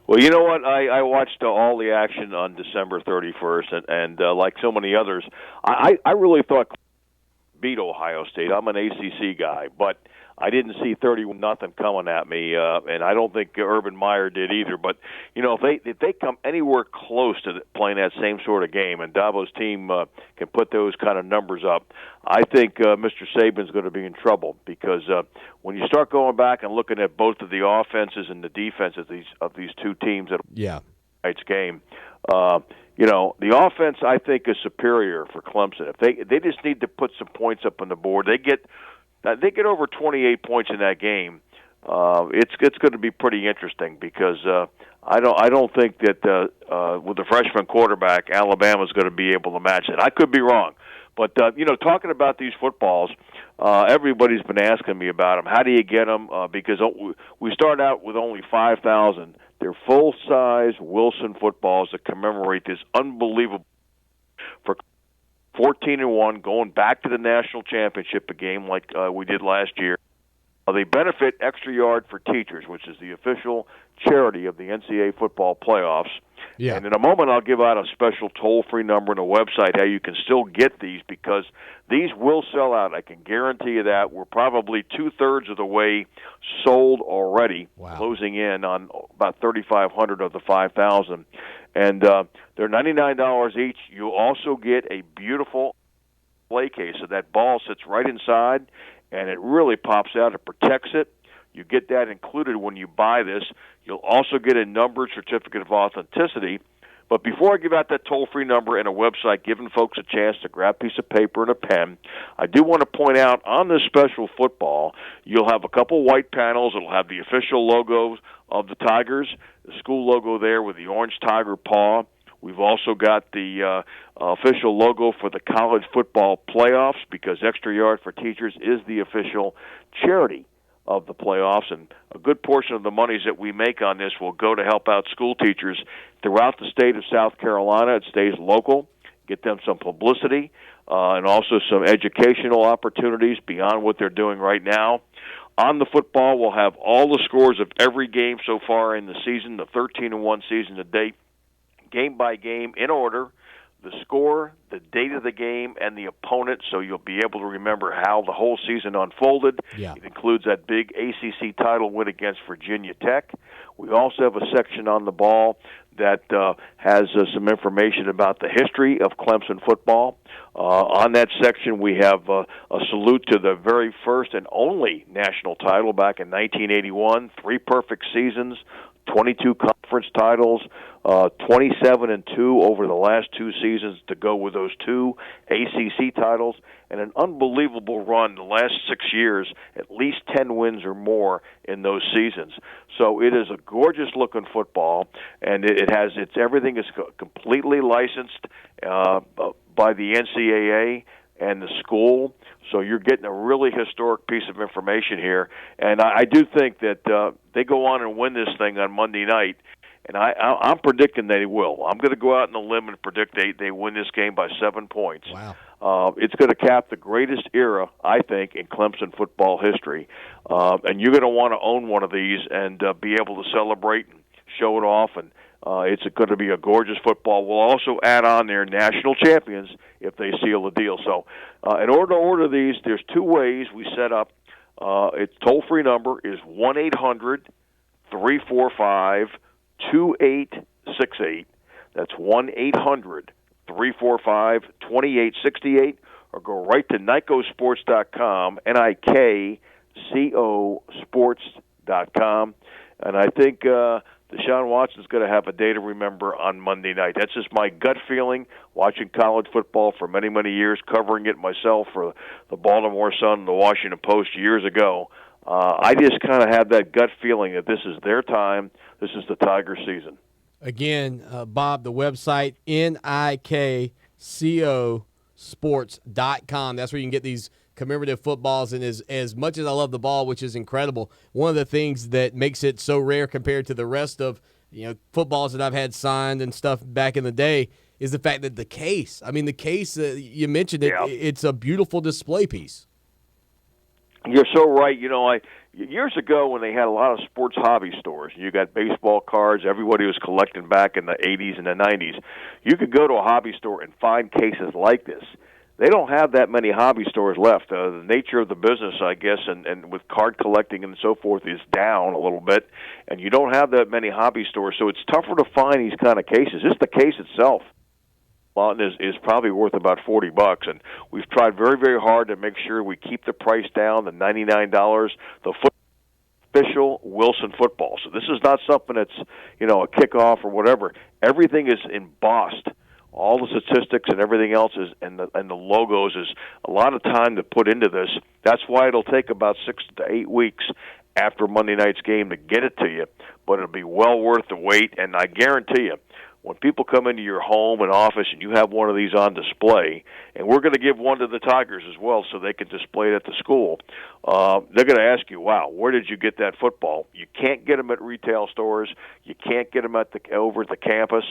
Well, you know what? I watched all the action on December 31st, and like so many others, I really thought beat Ohio State. I'm an ACC guy, but I didn't see 31-0 coming at me, and I don't think Urban Meyer did either. But you know, if they come anywhere close to playing that same sort of game, and Dabo's team can put those kind of numbers up, I think Mr. Saban's going to be in trouble because when you start going back and looking at both of the offenses and the defenses of these two teams at tonight's game. You know, the offense I think is superior for Clemson. If they just need to put some points up on the board, they get over 28 points in that game. It's going to be pretty interesting because I don't think that with the freshman quarterback, Alabama's going to be able to match it. I could be wrong, but you know, talking about these footballs, everybody's been asking me about them. How do you get them? Because we start out with only 5,000. They're full-size Wilson footballs that commemorate this unbelievable for 14-1, going back to the national championship game like we did last year. They benefit Extra Yard for Teachers, which is the official charity of the NCAA football playoffs. Yeah. And in a moment, I'll give out a special toll-free number and a website how you can still get these because these will sell out. I can guarantee you that. We're probably 2/3 of the way sold already, closing in on about 3,500 of the 5,000. And they're $99 each. You also get a beautiful play case, so that ball sits right inside, and it really pops out. It protects it. You get that included when you buy this. You'll also get a numbered certificate of authenticity. But before I give out that toll-free number and a website, giving folks a chance to grab a piece of paper and a pen, I do want to point out on this special football, you'll have a couple white panels. It'll have the official logos of the Tigers, the school logo there with the orange tiger paw. We've also got the official logo for the college football playoffs because Extra Yard for Teachers is the official charity of the playoffs, and a good portion of the monies that we make on this will go to help out school teachers throughout the state of South Carolina. It stays local, get them some publicity, and also some educational opportunities beyond what they're doing right now. On the football, we'll have all the scores of every game so far in the season, the 13-1 season to date, game by game in order. the score, the date of the game, and the opponent, so you'll be able to remember how the whole season unfolded. Yeah. It includes that big ACC title win against Virginia Tech. We also have a section on the ball that has some information about the history of Clemson football. On that section, we have a salute to the very first and only national title back in 1981, 3 perfect seasons, 22 conference titles, 27-2 over the last 2 seasons to go with those 2 ACC titles, and an unbelievable run the last 6 years, at least 10 wins or more in those seasons. So it is a gorgeous-looking football, and everything is completely licensed by the NCAA and the school. So you're getting a really historic piece of information here. And I do think that they go on and win this thing on Monday night, and I'm predicting they will. I'm going to go out on a limb and predict they win this game by 7 points. Wow. It's going to cap the greatest era, I think, in Clemson football history. And you're going to want to own one of these and be able to celebrate and show it off, and it's going to be a gorgeous football. We'll also add on their national champions if they seal the deal. So in order to order these, there's 2 ways we set up. Its toll-free number is 1-800-345-2868. That's 1-800-345-2868, or go right to NICOsports.com, NIKCO Sports.com. And I think Deshaun Watson's going to have a day to remember on Monday night. That's just my gut feeling, watching college football for many, many years, covering it myself for the Baltimore Sun and the Washington Post years ago. I just kind of have that gut feeling that this is their time. This is the Tiger season. Again, Bob, the website, NIKCOsports.com. That's where you can get these commemorative footballs. And as much as I love the ball, which is incredible, one of the things that makes it so rare compared to the rest of footballs that I've had signed and stuff back in the day is the fact that the case. I mean, the case, you mentioned it, it's a beautiful display piece. You're so right. Years ago when they had a lot of sports hobby stores, you got baseball cards, everybody was collecting back in the 80s and the 90s, you could go to a hobby store and find cases like this. They don't have that many hobby stores left. The nature of the business, I guess, and with card collecting and so forth is down a little bit, and you don't have that many hobby stores, so it's tougher to find these kind of cases. Just the case itself is probably worth about $40, and we've tried very, very hard to make sure we keep the price down, the $99, the official Wilson football. So this is not something that's, a kickoff or whatever. Everything is embossed. All the statistics and everything else is, and the logos is a lot of time to put into this. That's why it'll take about 6 to 8 weeks after Monday night's game to get it to you, but it'll be well worth the wait, and I guarantee you, when people come into your home and office and you have one of these on display, and we're going to give one to the Tigers as well so they can display it at the school, they're going to ask you, wow, where did you get that football? You can't get them at retail stores. You can't get them over at the campus.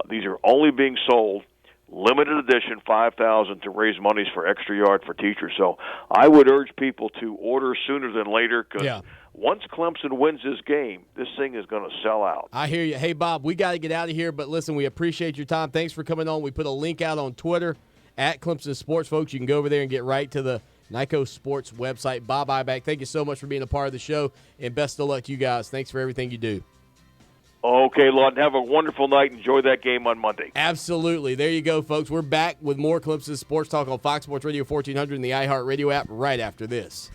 These are only being sold, limited edition, 5,000 to raise monies for Extra Yard for Teachers. So I would urge people to order sooner than later because once Clemson wins this game, this thing is going to sell out. I hear you. Hey, Bob, we got to get out of here, but listen, we appreciate your time. Thanks for coming on. We put a link out on Twitter at Clemson Sports, folks. You can go over there and get right to the Nico Sports website. Bob Iback, thank you so much for being a part of the show, and best of luck to you guys. Thanks for everything you do. Okay, Lawton, have a wonderful night. Enjoy that game on Monday. Absolutely. There you go, folks. We're back with more Clemson Sports Talk on Fox Sports Radio 1400 and the iHeart Radio app right after this.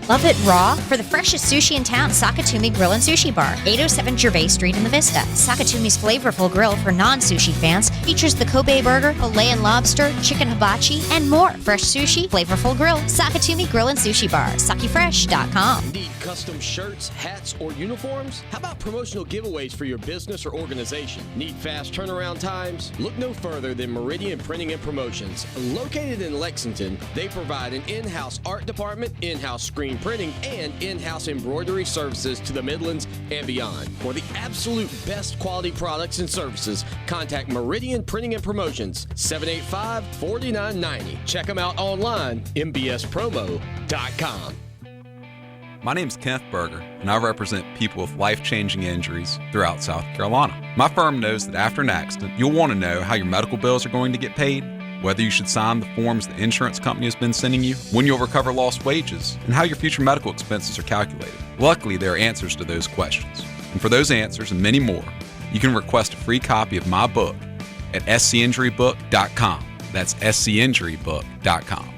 Love it raw? For the freshest sushi in town, Sakatumi Grill and Sushi Bar, 807 Gervais Street in the Vista. Sakatumi's flavorful grill for non-sushi fans features the Kobe burger, filet and lobster, chicken hibachi, and more. Fresh sushi, flavorful grill, Sakatumi Grill and Sushi Bar, sakifresh.com. Need custom shirts, hats, or uniforms? How about promotional giveaways for your business or organization? Need fast turnaround times? Look no further than Meridian Printing and Promotions. Located in Lexington, they provide an in-house art department, in-house screen printing, and in-house embroidery services to the Midlands and beyond. For the absolute best quality products and services, contact Meridian Printing and Promotions, 785-4990. Check them out online, mbspromo.com. My name's Kenneth Berger, and I represent people with life-changing injuries throughout South Carolina. My firm knows that after an accident, you'll want to know how your medical bills are going to get paid, whether you should sign the forms the insurance company has been sending you, when you'll recover lost wages, and how your future medical expenses are calculated. Luckily, there are answers to those questions. And for those answers and many more, you can request a free copy of my book at scinjurybook.com. That's scinjurybook.com.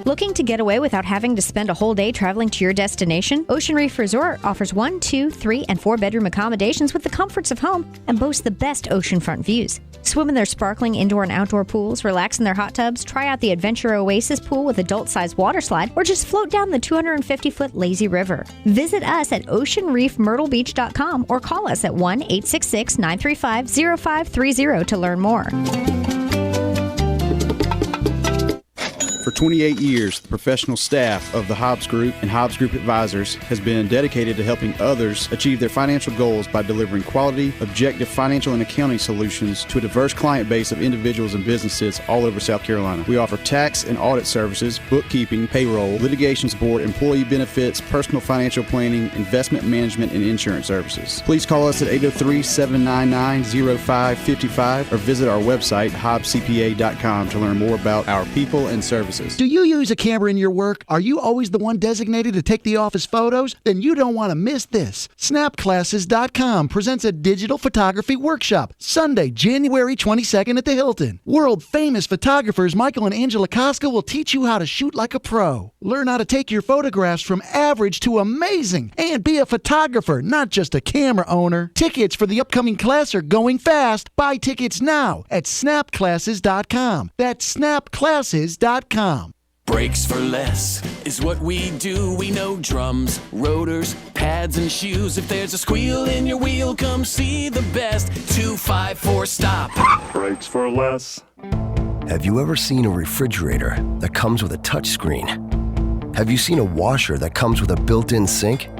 Looking to get away without having to spend a whole day traveling to your destination? Ocean Reef Resort offers 1, 2, 3, and 4-bedroom accommodations with the comforts of home and boasts the best oceanfront views. Swim in their sparkling indoor and outdoor pools, relax in their hot tubs, try out the Adventure Oasis pool with adult-sized water slide, or just float down the 250-foot lazy river. Visit us at oceanreefmyrtlebeach.com or call us at 1-866-935-0530 to learn more. For 28 years, the professional staff of the Hobbs Group and Hobbs Group Advisors has been dedicated to helping others achieve their financial goals by delivering quality, objective financial and accounting solutions to a diverse client base of individuals and businesses all over South Carolina. We offer tax and audit services, bookkeeping, payroll, litigation support, employee benefits, personal financial planning, investment management, and insurance services. Please call us at 803-799-0555 or visit our website, hobbscpa.com, to learn more about our people and services. Do you use a camera in your work? Are you always the one designated to take the office photos? Then you don't want to miss this. Snapclasses.com presents a digital photography workshop Sunday, January 22nd at the Hilton. World-famous photographers Michael and Angela Koska will teach you how to shoot like a pro. Learn how to take your photographs from average to amazing and be a photographer, not just a camera owner. Tickets for the upcoming class are going fast. Buy tickets now at snapclasses.com. That's snapclasses.com. Brakes for less is what we do. We know drums, rotors, pads, and shoes. If there's a squeal in your wheel, come see the best. 254 stop. Brakes for less. Have you ever seen a refrigerator that comes with a touchscreen? Have you seen a washer that comes with a built-in sink?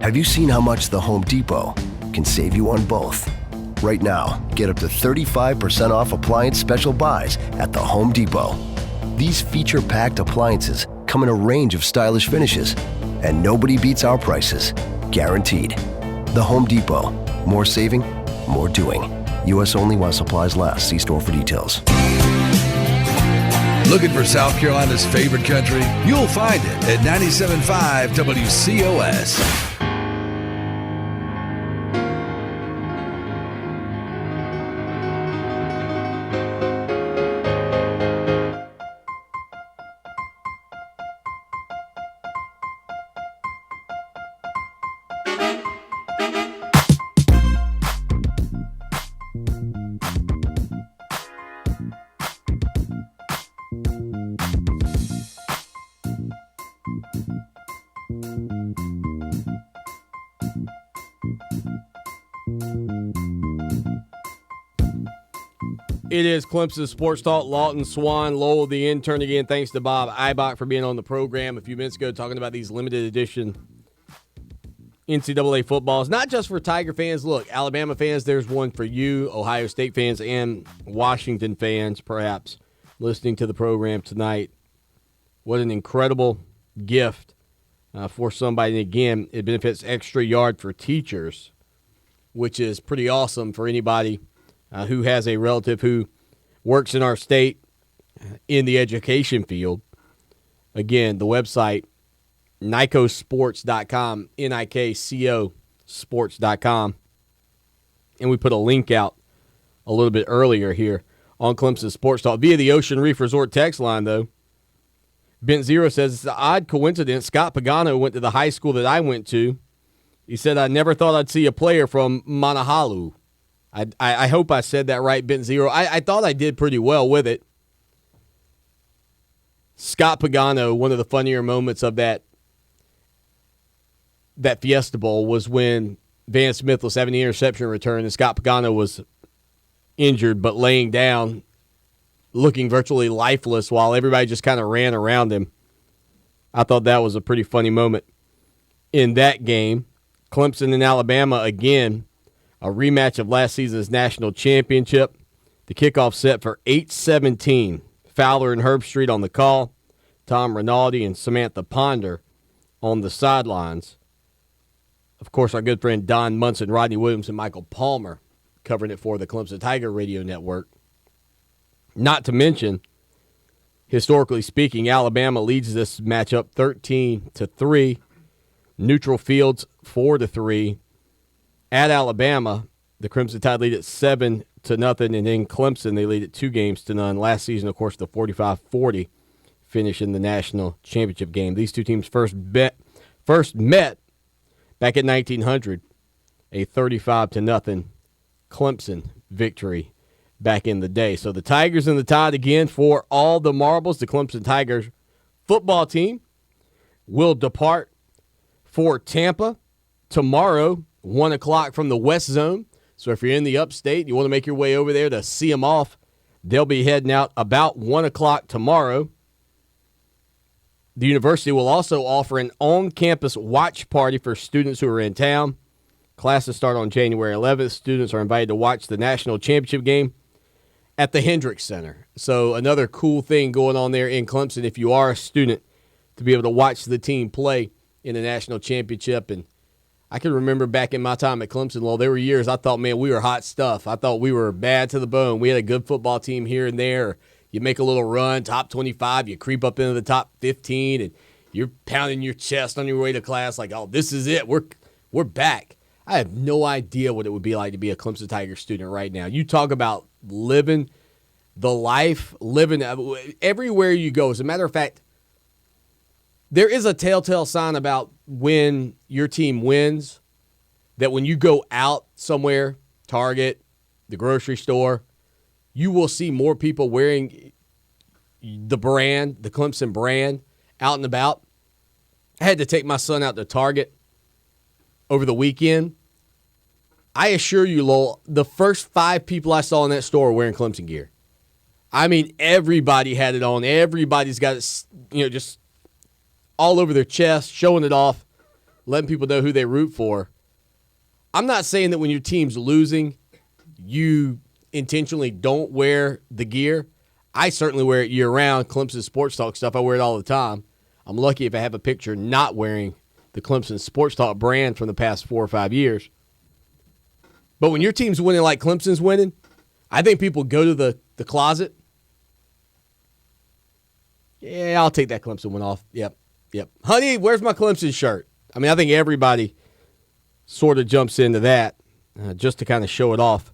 Have you seen how much the Home Depot can save you on both? Right now, get up to 35% off appliance special buys at the Home Depot. These feature-packed appliances come in a range of stylish finishes, and nobody beats our prices. Guaranteed. The Home Depot. More saving, more doing. U.S. only while supplies last. See store for details. Looking for South Carolina's favorite country? You'll find it at 97.5 WCOS. It is Clemson Sports Talk. Lawton Swan, Lowell, the intern again. Thanks to Bob Eibach for being on the program a few minutes ago talking about these limited edition NCAA footballs. Not just for Tiger fans. Look, Alabama fans, there's one for you. Ohio State fans and Washington fans, perhaps, listening to the program tonight. What an incredible gift for somebody. And again, it benefits extra yard for teachers, which is pretty awesome for anybody who has a relative who works in our state in the education field. Again, the website, NICOsports.com, N-I-K-C-O sports.com. And we put a link out a little bit earlier here on Clemson Sports Talk via the Ocean Reef Resort text line, though. Bent Zero says, it's an odd coincidence. Scott Pagano went to the high school that I went to. He said, I never thought I'd see a player from Manahalu. I hope I said that right, Bent Zero. I thought I did pretty well with it. Scott Pagano, one of the funnier moments of that Fiesta Bowl was when Van Smith was having the interception return and Scott Pagano was injured but laying down, looking virtually lifeless while everybody just kind of ran around him. I thought that was a pretty funny moment in that game. Clemson and Alabama again. A rematch of last season's national championship. The kickoff set for 8:17. Fowler and Herbstreit on the call. Tom Rinaldi and Samantha Ponder on the sidelines. Of course, our good friend Don Munson, Rodney Williams, and Michael Palmer covering it for the Clemson Tiger Radio Network. Not to mention, historically speaking, Alabama leads this matchup 13-3. Neutral fields 4-3. At Alabama, the Crimson Tide lead at 7-0, and in Clemson they lead at 2-0. Last season, of course, the 45-40 finish in the national championship game. These two teams first met back in 1900, a 35-0 Clemson victory back in the day. So the Tigers and the Tide again for all the marbles. The Clemson Tigers football team will depart for Tampa tomorrow, 1 o'clock from the West Zone. So if you're in the upstate, you want to make your way over there to see them off, they'll be heading out about 1 o'clock tomorrow. The university will also offer an on-campus watch party for students who are in town. Classes start on January 11th. Students are invited to watch the national championship game at the Hendricks Center. So another cool thing going on there in Clemson if you are a student to be able to watch the team play in the national championship. And I can remember back in my time at Clemson, well, there were years I thought, man, we were hot stuff. I thought we were bad to the bone. We had a good football team here and there. You make a little run, top 25, you creep up into the top 15, and you're pounding your chest on your way to class like, oh, this is it. We're back. I have no idea what it would be like to be a Clemson Tiger student right now. You talk about living the life, living everywhere you go. As a matter of fact, there is a telltale sign about when your team wins, that when you go out somewhere, Target, the grocery store, you will see more people wearing the brand, the Clemson brand, out and about. I had to take my son out to Target over the weekend. I assure you, Lowell, the first 5 people I saw in that store were wearing Clemson gear. I mean, everybody had it on. Everybody's got it, just all over their chest, showing it off, letting people know who they root for. I'm not saying that when your team's losing, you intentionally don't wear the gear. I certainly wear it year-round. Clemson Sports Talk stuff, I wear it all the time. I'm lucky if I have a picture not wearing the Clemson Sports Talk brand from the past 4 or 5 years. But when your team's winning like Clemson's winning, I think people go to the closet. Yeah, I'll take that Clemson one off. Yep. Honey, where's my Clemson shirt? I mean, I think everybody sort of jumps into that just to kind of show it off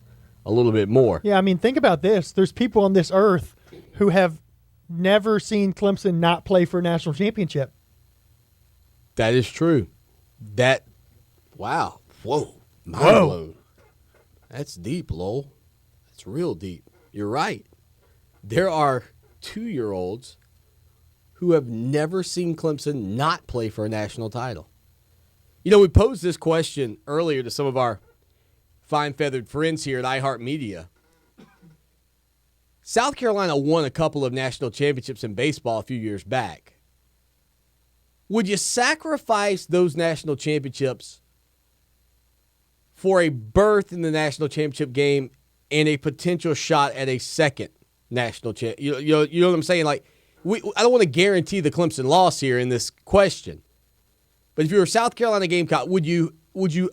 a little bit more. Yeah, I mean, think about this. There's people on this earth who have never seen Clemson not play for a national championship. That is true. Wow. Whoa. Mind blown. That's deep, Lowell. That's real deep. You're right. There are 2-year-olds who have never seen Clemson not play for a national title. We posed this question earlier to some of our fine-feathered friends here at iHeart Media. South Carolina won a couple of national championships in baseball a few years back. Would you sacrifice those national championships for a berth in the national championship game and a potential shot at a second national champ? You know what I'm saying? Like, I don't want to guarantee the Clemson loss here in this question. But if you were a South Carolina Gamecock, would you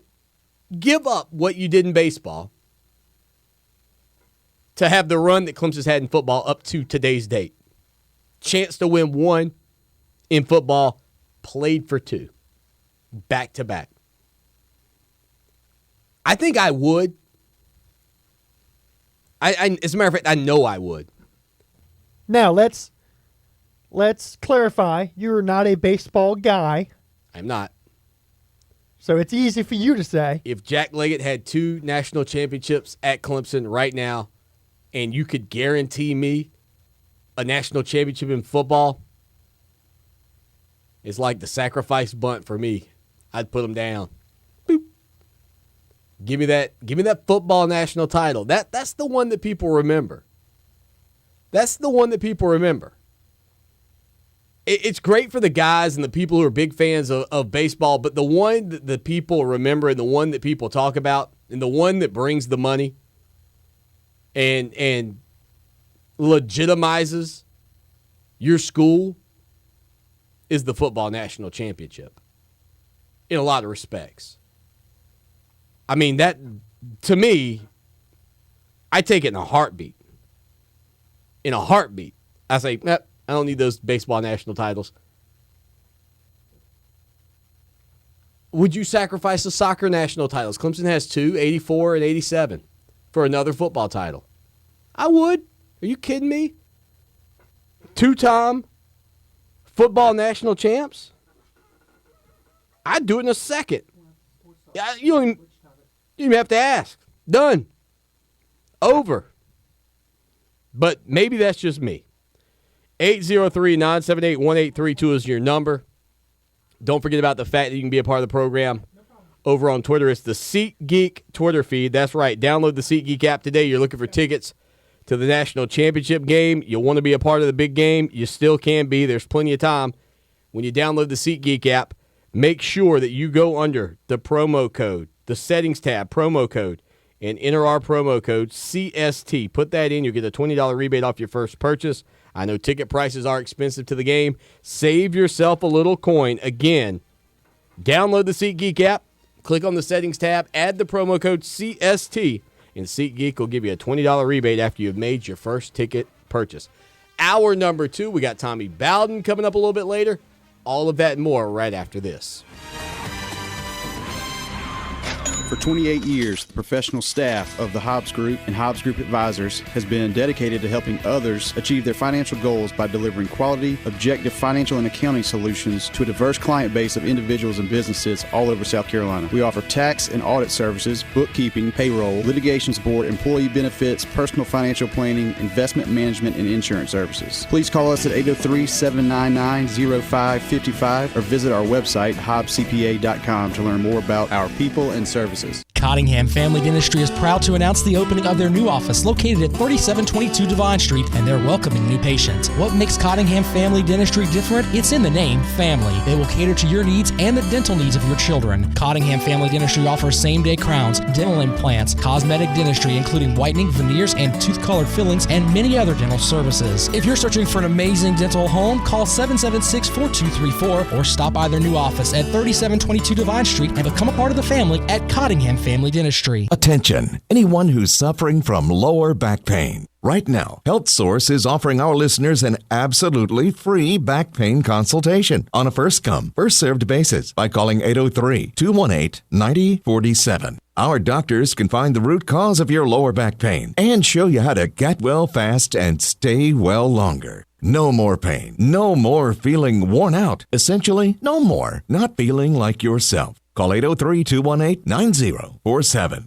give up what you did in baseball to have the run that Clemson's had in football up to today's date? Chance to win 1 in football, played for 2, back-to-back. I think I would. As a matter of fact, I know I would. Now, let's clarify. You're not a baseball guy. I'm not. So it's easy for you to say. If Jack Leggett had 2 national championships at Clemson right now, and you could guarantee me a national championship in football, it's like the sacrifice bunt for me. I'd put him down. Boop. Give me that football national title. That's the one that people remember. That's the one that people remember. It's great for the guys and the people who are big fans of baseball, but the one that the people remember and the one that people talk about and the one that brings the money and legitimizes your school is the football national championship in a lot of respects. I mean, that, to me, I take it in a heartbeat. In a heartbeat. I say, I don't need those baseball national titles. Would you sacrifice the soccer national titles? Clemson has 2, 84 and 87, for another football title. I would. Are you kidding me? 2-time football national champs? I'd do it in a second. You don't even have to ask. Done. Over. But maybe that's just me. 803-978-1832 is your number. Don't forget about the fact that you can be a part of the program over on Twitter. It's the SeatGeek Twitter feed. That's right. Download the SeatGeek app today. You're looking for tickets to the national championship game. You want to be a part of the big game. You still can be. There's plenty of time. When you download the SeatGeek app, make sure that you go under the promo code, the settings tab, promo code, and enter our promo code CST. Put that in. You'll get a $20 rebate off your first purchase. I know ticket prices are expensive to the game. Save yourself a little coin. Again, download the SeatGeek app, click on the settings tab, add the promo code CST, and SeatGeek will give you a $20 rebate after you've made your first ticket purchase. Hour number 2, we got Tommy Bowden coming up a little bit later. All of that and more right after this. For 28 years, the professional staff of the Hobbs Group and Hobbs Group Advisors has been dedicated to helping others achieve their financial goals by delivering quality, objective financial and accounting solutions to a diverse client base of individuals and businesses all over South Carolina. We offer tax and audit services, bookkeeping, payroll, litigation support, employee benefits, personal financial planning, investment management, and insurance services. Please call us at 803-799-0555 or visit our website, hobbscpa.com, to learn more about our people and services. Cottingham Family Dentistry is proud to announce the opening of their new office located at 3722 Devine Street, and they're welcoming new patients. What makes Cottingham Family Dentistry different? It's in the name, family. They will cater to your needs and the dental needs of your children. Cottingham Family Dentistry offers same-day crowns, dental implants, cosmetic dentistry, including whitening, veneers, and tooth-colored fillings, and many other dental services. If you're searching for an amazing dental home, call 776-4234 or stop by their new office at 3722 Devine Street and become a part of the family at Cottingham Family Dentistry. Attention, anyone who's suffering from lower back pain. Right now, HealthSource is offering our listeners an absolutely free back pain consultation on a first-come, first-served basis by calling 803-218-9047. Our doctors can find the root cause of your lower back pain and show you how to get well fast and stay well longer. No more pain. No more feeling worn out. Essentially, no more not feeling like yourself. Call 803-218-9047.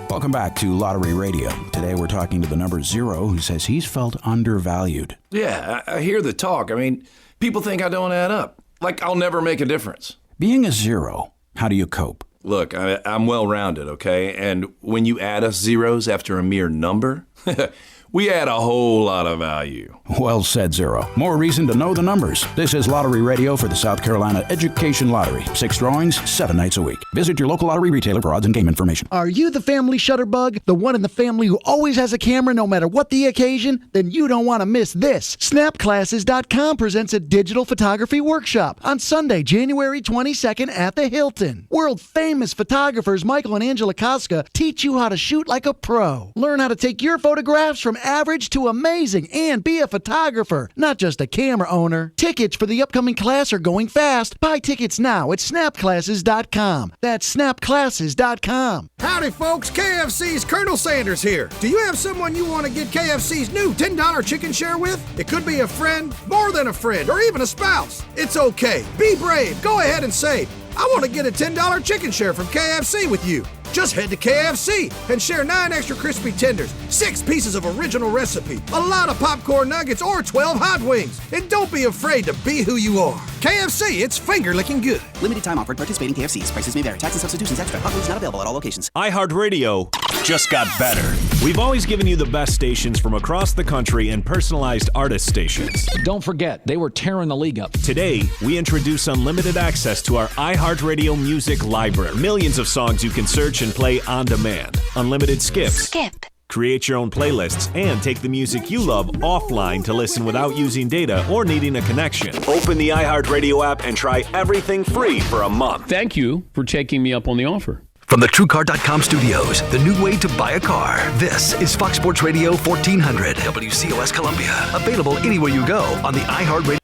Welcome back to Lottery Radio. Today we're talking to the number 0 who says he's felt undervalued. Yeah, I hear the talk. I mean, people think I don't add up. Like I'll never make a difference. Being a 0, how do you cope? Look, I'm well-rounded, okay? And when you add us zeros after a mere number, we add a whole lot of value. Well said, 0. More reason to know the numbers. This is Lottery Radio for the South Carolina Education Lottery. 6 drawings, 7 nights a week. Visit your local lottery retailer for odds and game information. Are you the family shutterbug? The one in the family who always has a camera no matter what the occasion? Then you don't want to miss this. Snapclasses.com presents a digital photography workshop on Sunday, January 22nd at the Hilton. World-famous photographers Michael and Angela Koska teach you how to shoot like a pro. Learn how to take your photographs from average to amazing and be a photographer, not just a camera owner. Tickets for the upcoming class are going fast. Buy tickets now at snapclasses.com. That's snapclasses.com. Howdy, folks. KFC's Colonel Sanders here. Do you have someone you want to get KFC's new $10 chicken share with? It could be a friend, more than a friend, or even a spouse. It's okay. Be brave. Go ahead and say, I want to get a $10 chicken share from KFC with you. Just head to KFC and share 9 extra crispy tenders, 6 pieces of original recipe, a lot of popcorn nuggets, or 12 hot wings. And don't be afraid to be who you are. KFC, it's finger-licking good. Limited time offered. Participating KFCs. Prices may vary. Tax and substitutions extra. Hot wings not available at all locations. iHeart Radio just got better. We've always given you the best stations from across the country and personalized artist stations. Don't forget, they were tearing the league up. Today, we introduce unlimited access to our iHeart Radio music library. Millions of songs you can search and play on demand. Unlimited skips. Skip. Create your own playlists and take the music you love offline to listen without using data or needing a connection. Open the iHeartRadio app and try everything free for a month. Thank you for taking me up on the offer. From the TrueCar.com studios, the new way to buy a car. This is Fox Sports Radio 1400, WCOS Columbia. Available anywhere you go on the iHeartRadio.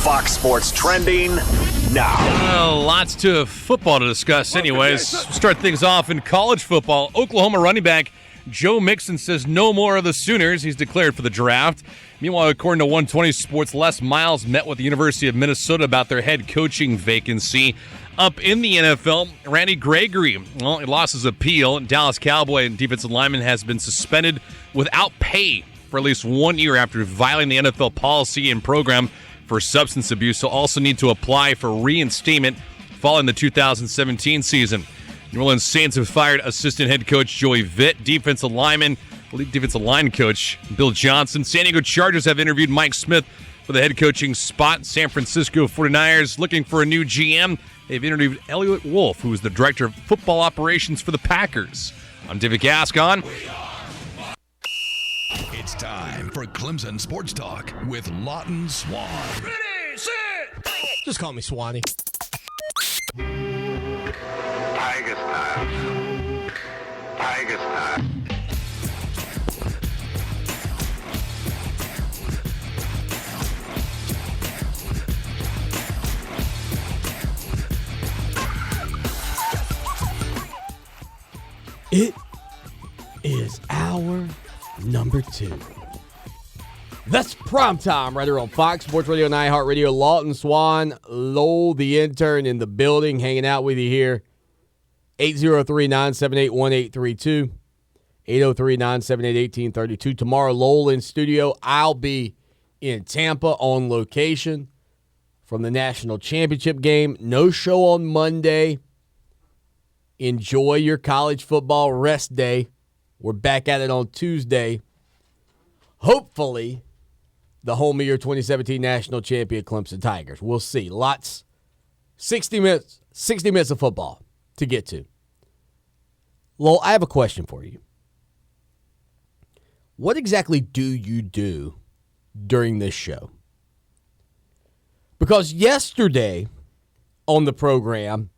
Fox Sports Trending now. Well, lots to football to discuss anyways. Start things off in college football. Oklahoma running back Joe Mixon says no more of the Sooners. He's declared for the draft. Meanwhile, according to 120 Sports, Les Miles met with the University of Minnesota about their head coaching vacancy. Up in the NFL, Randy Gregory, well, he lost his appeal. Dallas Cowboy and defensive lineman has been suspended without pay for at least 1 year after violating the NFL policy and program for substance abuse. He'll also need to apply for reinstatement following the 2017 season. New Orleans Saints have fired assistant head coach Joey Vitt, defensive line coach Bill Johnson. San Diego Chargers have interviewed Mike Smith for the head coaching spot. San Francisco 49ers looking for a new GM. They've interviewed Elliot Wolf, who is the director of football operations for the Packers. I'm David Gascon. It's time for Clemson Sports Talk with Lawton Swan. Ready, set, just call me Swanee. Tiger style. Tiger style. It is hour number 2. That's primetime right here on Fox Sports Radio and iHeart Radio. Lawton Swan, Lowell the intern in the building, hanging out with you here. 803-978-1832. 803-978-1832. Tomorrow, Lowell in studio. I'll be in Tampa on location from the national championship game. No show on Monday. Enjoy your college football rest day. We're back at it on Tuesday. Hopefully, the home of your 2017 national champion Clemson Tigers. We'll see. 60 minutes of football to get to. Lowell, I have a question for you. What exactly do you do during this show? Because yesterday on the program,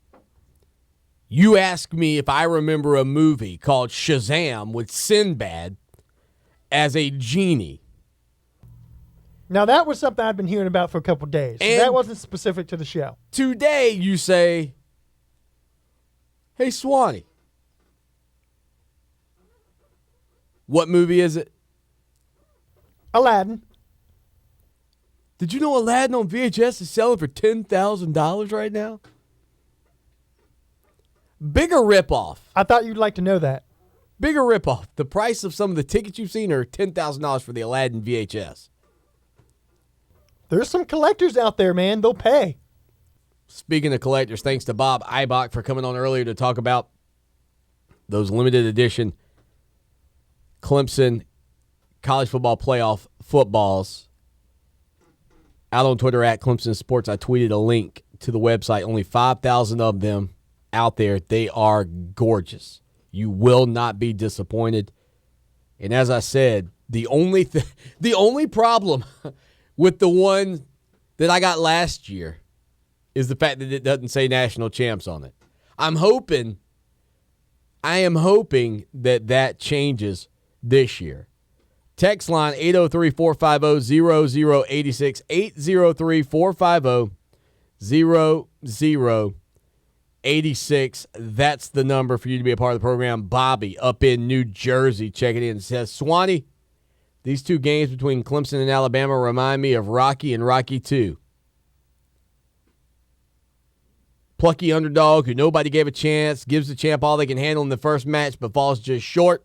you asked me if I remember a movie called Shazam with Sinbad as a genie. Now, that was something I've been hearing about for a couple days. So that wasn't specific to the show. Today, you say, hey, Swanee, what movie is it? Aladdin. Did you know Aladdin on VHS is selling for $10,000 right now? Bigger ripoff. I thought you'd like to know that. Bigger ripoff. The price of some of the tickets you've seen are $10,000 for the Aladdin VHS. There's some collectors out there, man. They'll pay. Speaking of collectors, thanks to Bob Eibach for coming on earlier to talk about those limited edition Clemson college football playoff footballs. Out on Twitter at Clemson Sports, I tweeted a link to the website. Only 5,000 of them out there. They are gorgeous. You will not be disappointed. And as I said, the only problem with the one that I got last year is the fact that it doesn't say national champs on it. I am hoping that changes this year. Text line 803-450-0086, 803-450-0086. That's the number for you to be a part of the program. Bobby up in New Jersey checking in says, Swanee, these two games between Clemson and Alabama remind me of Rocky and Rocky II. Plucky underdog who nobody gave a chance, gives the champ all they can handle in the first match but falls just short.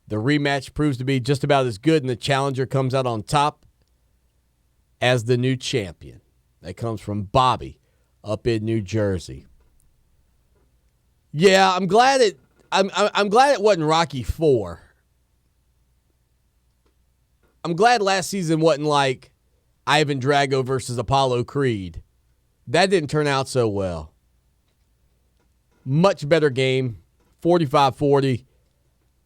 The rematch proves to be just about as good, and the challenger comes out on top as the new champion. That comes from Bobby up in New Jersey. Yeah, I'm glad it wasn't Rocky IV. I'm glad last season wasn't like Ivan Drago versus Apollo Creed. That didn't turn out so well. Much better game, 45-40.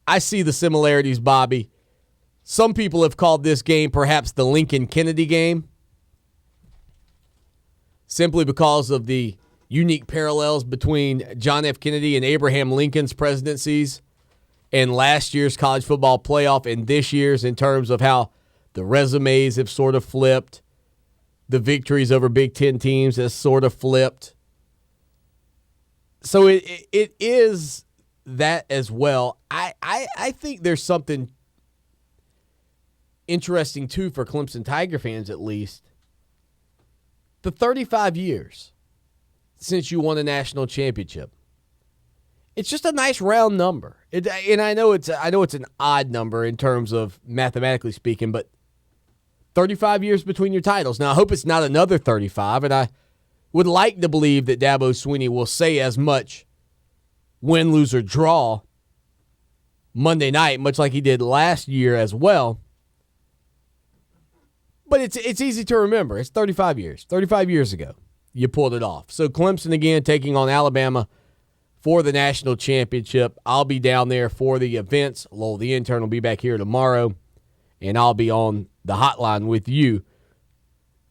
I see the similarities, Bobby. Some people have called this game perhaps the Lincoln-Kennedy game, simply because of the unique parallels between John F. Kennedy and Abraham Lincoln's presidencies and last year's college football playoff and this year's, in terms of how the resumes have sort of flipped. The victories over Big Ten teams has sort of flipped. So it is that as well. I think there's something interesting, too, for Clemson Tiger fans at least. The 35 years since you won a national championship. It's just a nice round number. And I know it's an odd number in terms of mathematically speaking, but 35 years between your titles. Now, I hope it's not another 35, and I would like to believe that Dabo Swinney will say as much win, lose, or draw Monday night, much like he did last year as well. But it's easy to remember. It's 35 years. 35 years ago, you pulled it off. So Clemson again taking on Alabama for the national championship. I'll be down there for the events. Lowell, the intern, will be back here tomorrow, and I'll be on the hotline with you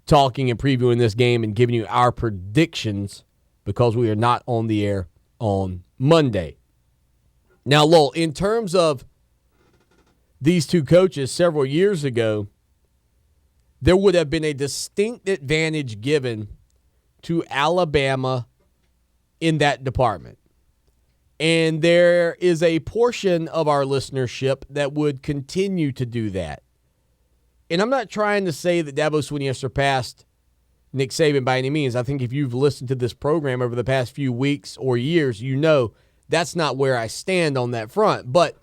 talking and previewing this game and giving you our predictions because we are not on the air on Monday. Now, Lowell, in terms of these two coaches several years ago, there would have been a distinct advantage given to Alabama in that department. And there is a portion of our listenership that would continue to do that. And I'm not trying to say that Dabo Swinney has surpassed Nick Saban by any means. I think if you've listened to this program over the past few weeks or years, you know that's not where I stand on that front. But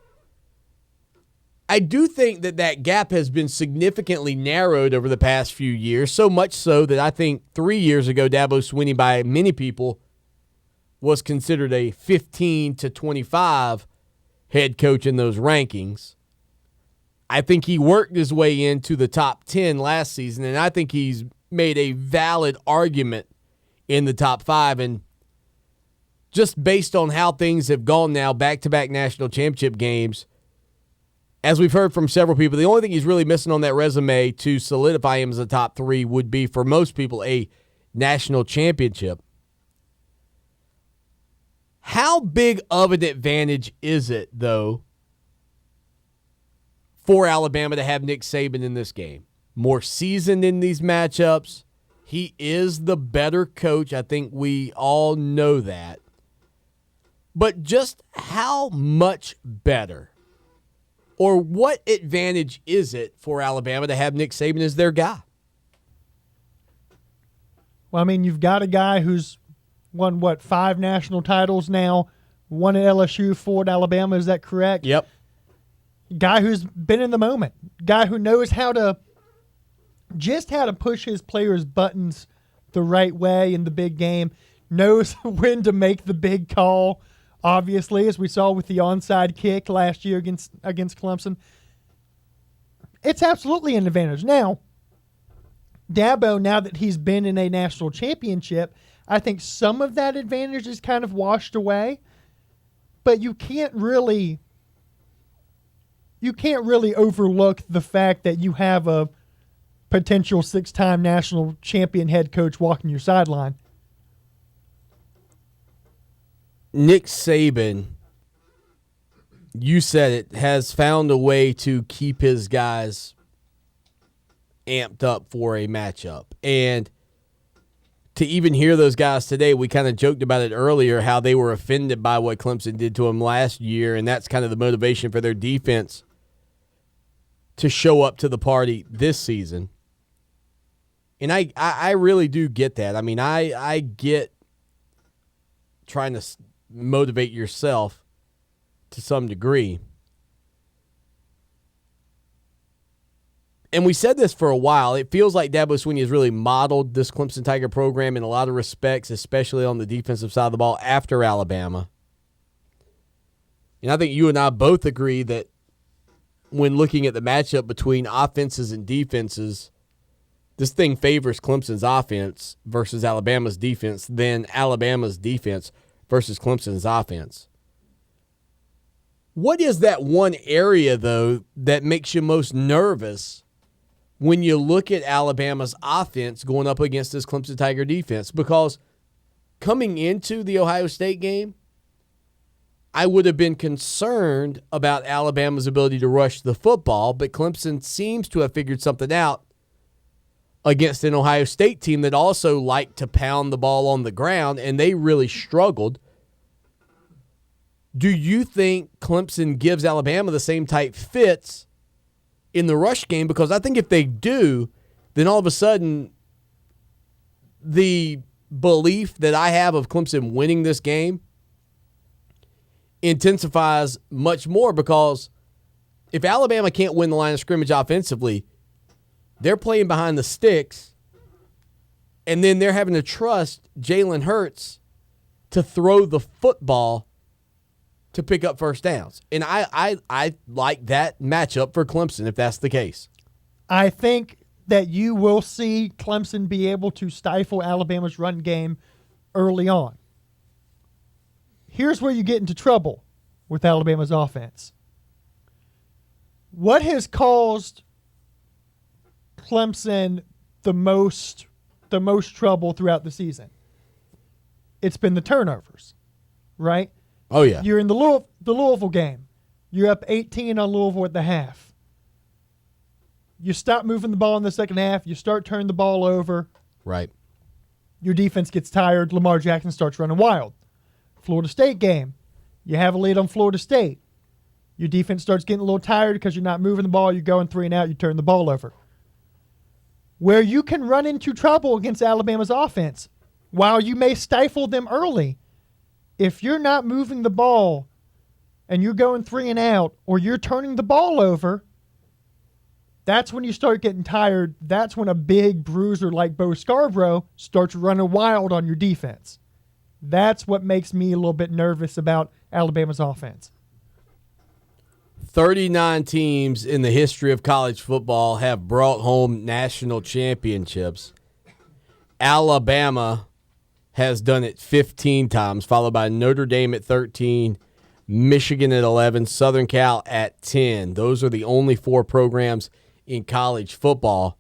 I do think that gap has been significantly narrowed over the past few years, so much so that I think 3 years ago, Dabo Swinney, by many people, was considered a 15 to 25 head coach in those rankings. I think he worked his way into the top 10 last season, and I think he's made a valid argument in the top 5. And just based on how things have gone now, back-to-back national championship games, as we've heard from several people, the only thing he's really missing on that resume to solidify him as a top 3 would be, for most people, a national championship. How big of an advantage is it, though, for Alabama to have Nick Saban in this game? More seasoned in these matchups. He is the better coach. I think we all know that. But just how much better? Or what advantage is it for Alabama to have Nick Saban as their guy? Well, I mean, you've got a guy who's won, 5 national titles now, 1 at LSU, 4 at Alabama. Is that correct? Yep. Guy who's been in the moment. Guy who knows how to push his players' buttons the right way in the big game. Knows when to make the big call. Obviously, as we saw with the onside kick last year against Clemson. It's absolutely an advantage. Now, Dabo, now that he's been in a national championship, I think some of that advantage is kind of washed away. But you can't really overlook the fact that you have a potential 6-time national champion head coach walking your sideline. Nick Saban, you said it, has found a way to keep his guys amped up for a matchup. And to even hear those guys today, we kind of joked about it earlier, how they were offended by what Clemson did to them last year, and that's kind of the motivation for their defense to show up to the party this season. And I really do get that. I mean, I get trying to motivate yourself to some degree. And we said this for a while. It feels like Dabo Swinney has really modeled this Clemson Tiger program in a lot of respects, especially on the defensive side of the ball after Alabama. And I think you and I both agree that when looking at the matchup between offenses and defenses, this thing favors Clemson's offense versus Alabama's defense than Alabama's defense versus Clemson's offense. What is that one area, though, that makes you most nervous when you look at Alabama's offense going up against this Clemson Tiger defense? Because coming into the Ohio State game, I would have been concerned about Alabama's ability to rush the football, but Clemson seems to have figured something out against an Ohio State team that also liked to pound the ball on the ground, and they really struggled. Do you think Clemson gives Alabama the same type fits in the rush game? Because I think if they do, then all of a sudden the belief that I have of Clemson winning this game intensifies much more, because if Alabama can't win the line of scrimmage offensively, they're playing behind the sticks, and then they're having to trust Jalen Hurts to throw the football to pick up first downs. And I like that matchup for Clemson if that's the case. I think that you will see Clemson be able to stifle Alabama's run game early on. Here's where you get into trouble with Alabama's offense. What has caused Clemson the most trouble throughout the season? It's been the turnovers, right? Oh, yeah. You're in the Louisville game. You're up 18 on Louisville at the half. You stop moving the ball in the second half. You start turning the ball over. Right. Your defense gets tired. Lamar Jackson starts running wild. Florida State game. You have a lead on Florida State. Your defense starts getting a little tired because you're not moving the ball. You're going 3 and out. You turn the ball over. Where you can run into trouble against Alabama's offense, while you may stifle them early, if you're not moving the ball and you're going 3 and out, or you're turning the ball over, that's when you start getting tired. That's when a big bruiser like Bo Scarborough starts running wild on your defense. That's what makes me a little bit nervous about Alabama's offense. 39 teams in the history of college football have brought home national championships. Alabama has done it 15 times, followed by Notre Dame at 13, Michigan at 11, Southern Cal at 10. Those are the only 4 programs in college football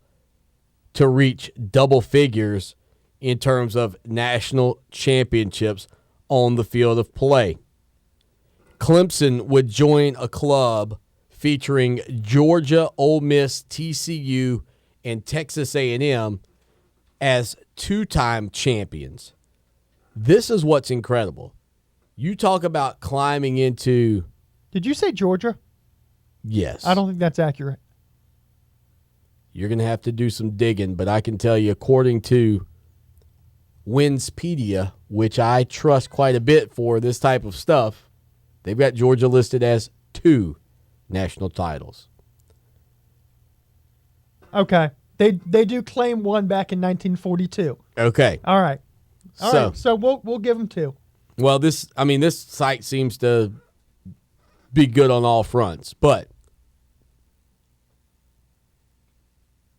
to reach double figures in terms of national championships on the field of play. Clemson would join a club featuring Georgia, Ole Miss, TCU, and Texas A&M as 2-time champions. This is what's incredible. You talk about climbing into... Did you say Georgia? Yes. I don't think that's accurate. You're going to have to do some digging, but I can tell you, according to Winspedia, which I trust quite a bit for this type of stuff, they've got Georgia listed as 2 national titles. Okay. They do claim 1 back in 1942. Okay. All right. All right. So we'll give them 2. Well, this site seems to be good on all fronts, but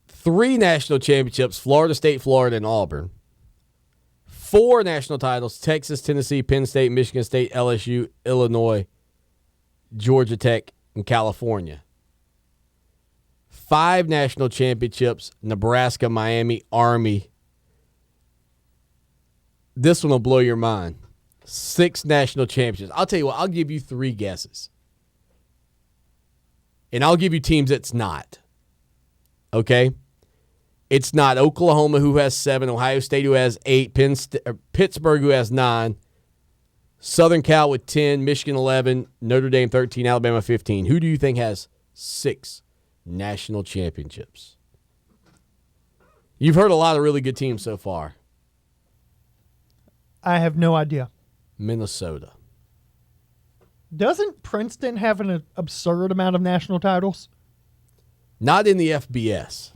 3 national championships, Florida State, Florida, and Auburn. 4 national titles, Texas, Tennessee, Penn State, Michigan State, LSU, Illinois, Georgia Tech, and California. 5 national championships, Nebraska, Miami, Army. This one will blow your mind. 6 national championships. I'll tell you what, I'll give you 3 guesses. And I'll give you teams it's not. Okay? It's not Oklahoma, who has 7, Ohio State, who has 8, Pittsburgh, who has 9, Southern Cal with 10, Michigan 11, Notre Dame 13, Alabama 15. Who do you think has 6 national championships? You've heard a lot of really good teams so far. I have no idea. Minnesota. Doesn't Princeton have an absurd amount of national titles? Not in the FBS.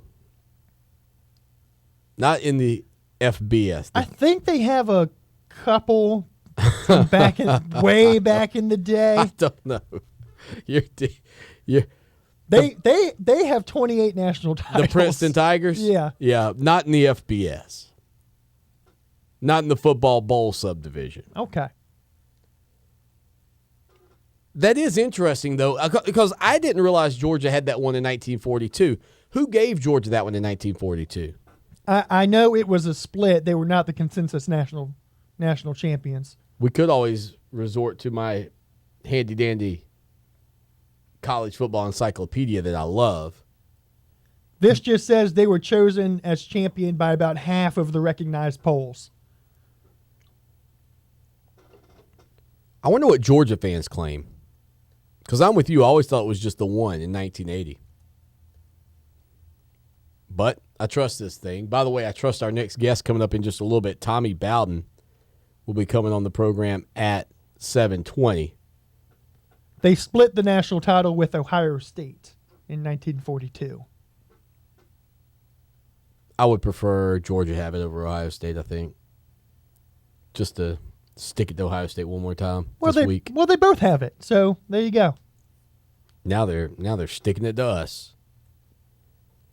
Not in the FBS. I think they have a couple way back in the day. I don't know. They have 28 national titles. The Princeton Tigers? Yeah. Yeah, not in the FBS. Not in the football bowl subdivision. Okay. That is interesting, though, because I didn't realize Georgia had that one in 1942. Who gave Georgia that one in 1942? I know it was a split. They were not the consensus national champions. We could always resort to my handy-dandy college football encyclopedia that I love. This just says they were chosen as champion by about half of the recognized polls. I wonder what Georgia fans claim. Because I'm with you. I always thought it was just the one in 1980. But I trust this thing. By the way, I trust our next guest coming up in just a little bit. Tommy Bowden will be coming on the program at 7:20. They split the national title with Ohio State in 1942. I would prefer Georgia have it over Ohio State, I think. Just to stick it to Ohio State one more time this week. Well, they both have it, so there you go. Now they're sticking it to us.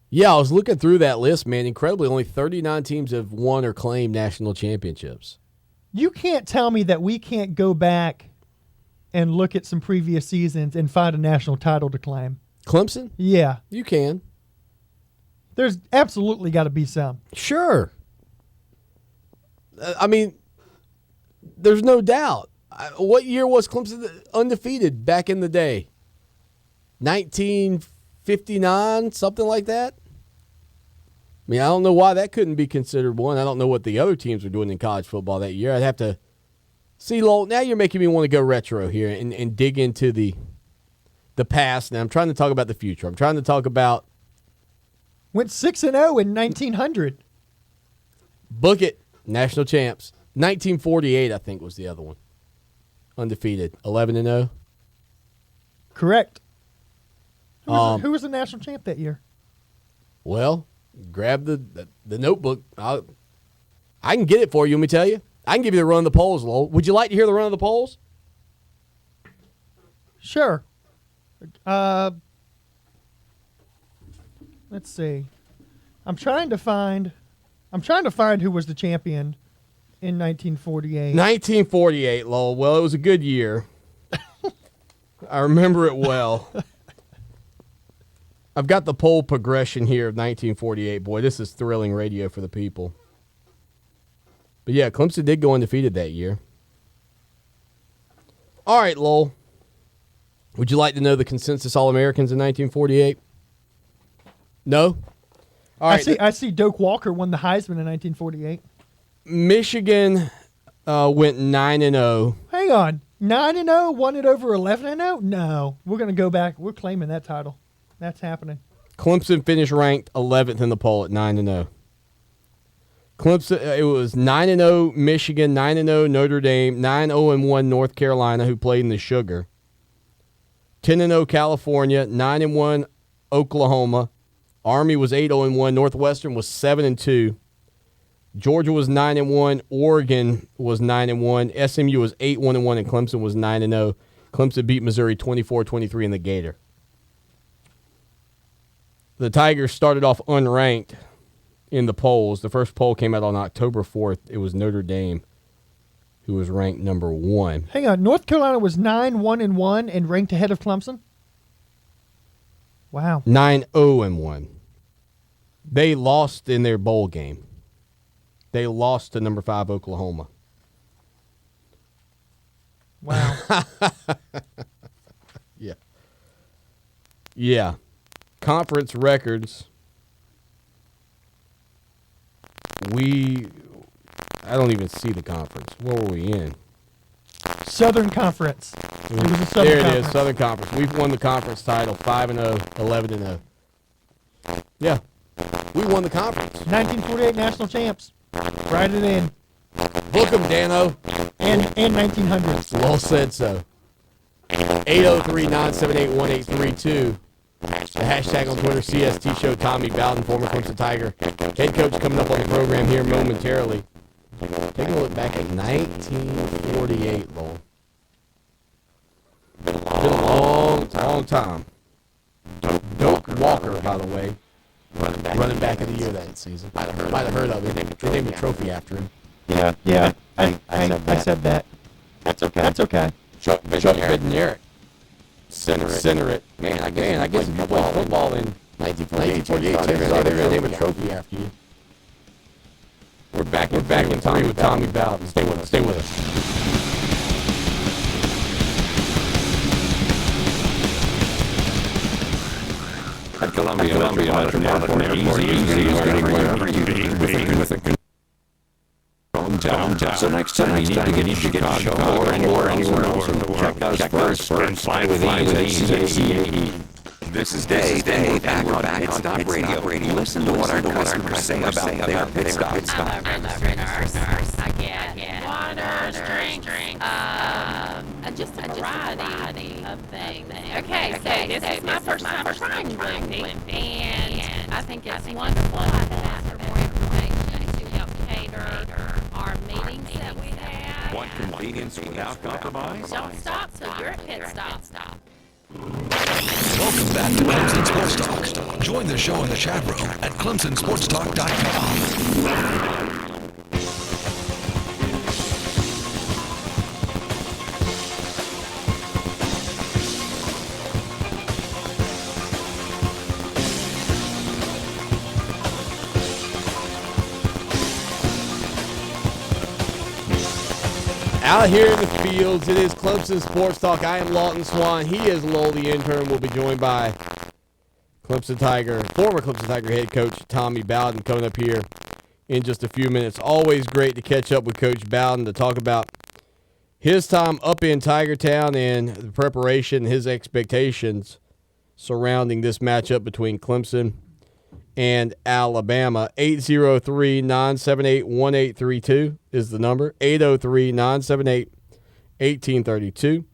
Yeah, I was looking through that list, man. Incredibly, only 39 teams have won or claimed national championships. You can't tell me that we can't go back and look at some previous seasons and find a national title to claim. Clemson? Yeah. You can. There's absolutely got to be some. Sure. I mean, there's no doubt. What year was Clemson undefeated back in the day? 1959, something like that? I mean, I don't know why that couldn't be considered one. I don't know what the other teams were doing in college football that year. I'd have to see, Lowell. Now you're making me want to go retro here and dig into the past. Now I'm trying to talk about the future. I'm trying to talk about. Went 6-0 in 1900. Book it. National champs. 1948, I think, was the other one. Undefeated. 11-0. Correct. Who was the national champ that year? Well, grab the notebook. I can get it for you, let me tell you. I can give you the run of the polls, Lowell. Would you like to hear the run of the polls? Sure. Let's see. I'm trying to find who was the champion in 1948. 1948, Lowell. Well, it was a good year. I remember it well. I've got the poll progression here of 1948. Boy, this is thrilling radio for the people. But yeah, Clemson did go undefeated that year. All right, Lowell. Would you like to know the consensus All-Americans in 1948? No? All right. I see Doak Walker won the Heisman in 1948. Michigan went 9-0. Hang on. 9-0, won it over 11-0? No. We're going to go back. We're claiming that title. That's happening. Clemson finished ranked 11th in the poll at 9-0. Clemson, it was 9-0 Michigan, 9-0 Notre Dame, 9-0-1 North Carolina, who played in the Sugar, 10-0 California, 9-1 Oklahoma, Army was 8-0-1, Northwestern was 7-2, Georgia was 9-1, Oregon was 9-1, SMU was 8-1-1, and Clemson was 9-0. Clemson beat Missouri 24-23 in the Gator. The Tigers started off unranked in the polls. The first poll came out on October 4th. It was Notre Dame, who was ranked number 1. Hang on. North Carolina was 9-1-1 and ranked ahead of Clemson? Wow. 9-0-1. They lost in their bowl game. They lost to number 5 Oklahoma. Wow. Yeah. Yeah. Conference records. I don't even see the conference. Where were we in? Southern Conference. It was a Southern There it Conference. is, Southern Conference. We've won the conference title 5-0, 11-0. Yeah. We won the conference. 1948 national champs. Write it in. Book them, Dano. And 1900s. Well said so. 803-978-1832. The hashtag on Twitter, CST Show. Tommy Bowden, former Clemson Tiger. Head coach coming up on the program here momentarily. Taking a look back at 1948, Lowell. Been a long time. Walker, by the way, running back of the year that season. Might have heard of it. They named a trophy after him. Yeah. I said that. That's okay. Chuck Bednarik. Center it. Man, I guess if you played football in 1948, they're going to name a trophy after you. We're back in time with Tommy Bowden. Stay with us. At Columbia Metropolitan Airport, easy is getting wherever you be with a hometown. So next time you need to get to Chicago or anywhere else, check us first and fly with ease. This is Dave back on Pit Stop Radio. Listen to what our customers say about their pit stops. Just a variety of things. Okay, so this is my first time trying Blimpie, and I think it's wonderful. I can ask for more information to help cater our meetings that we have. Want convenience without compromise? Don't stop, so you're at Pit Stop. Welcome back to Clemson Sports Talk. Join the show in the chat room at ClemsonSportsTalk.com. Out here in the fields, it is Clemson Sports Talk. I am Lawton Swan. He is Lowell, the intern. We'll be joined by former Clemson Tiger head coach Tommy Bowden coming up here in just a few minutes. Always great to catch up with Coach Bowden to talk about his time up in Tiger Town and the preparation, his expectations surrounding this matchup between Clemson and Alabama. 803-978-1832 is the number. 803-978-1832.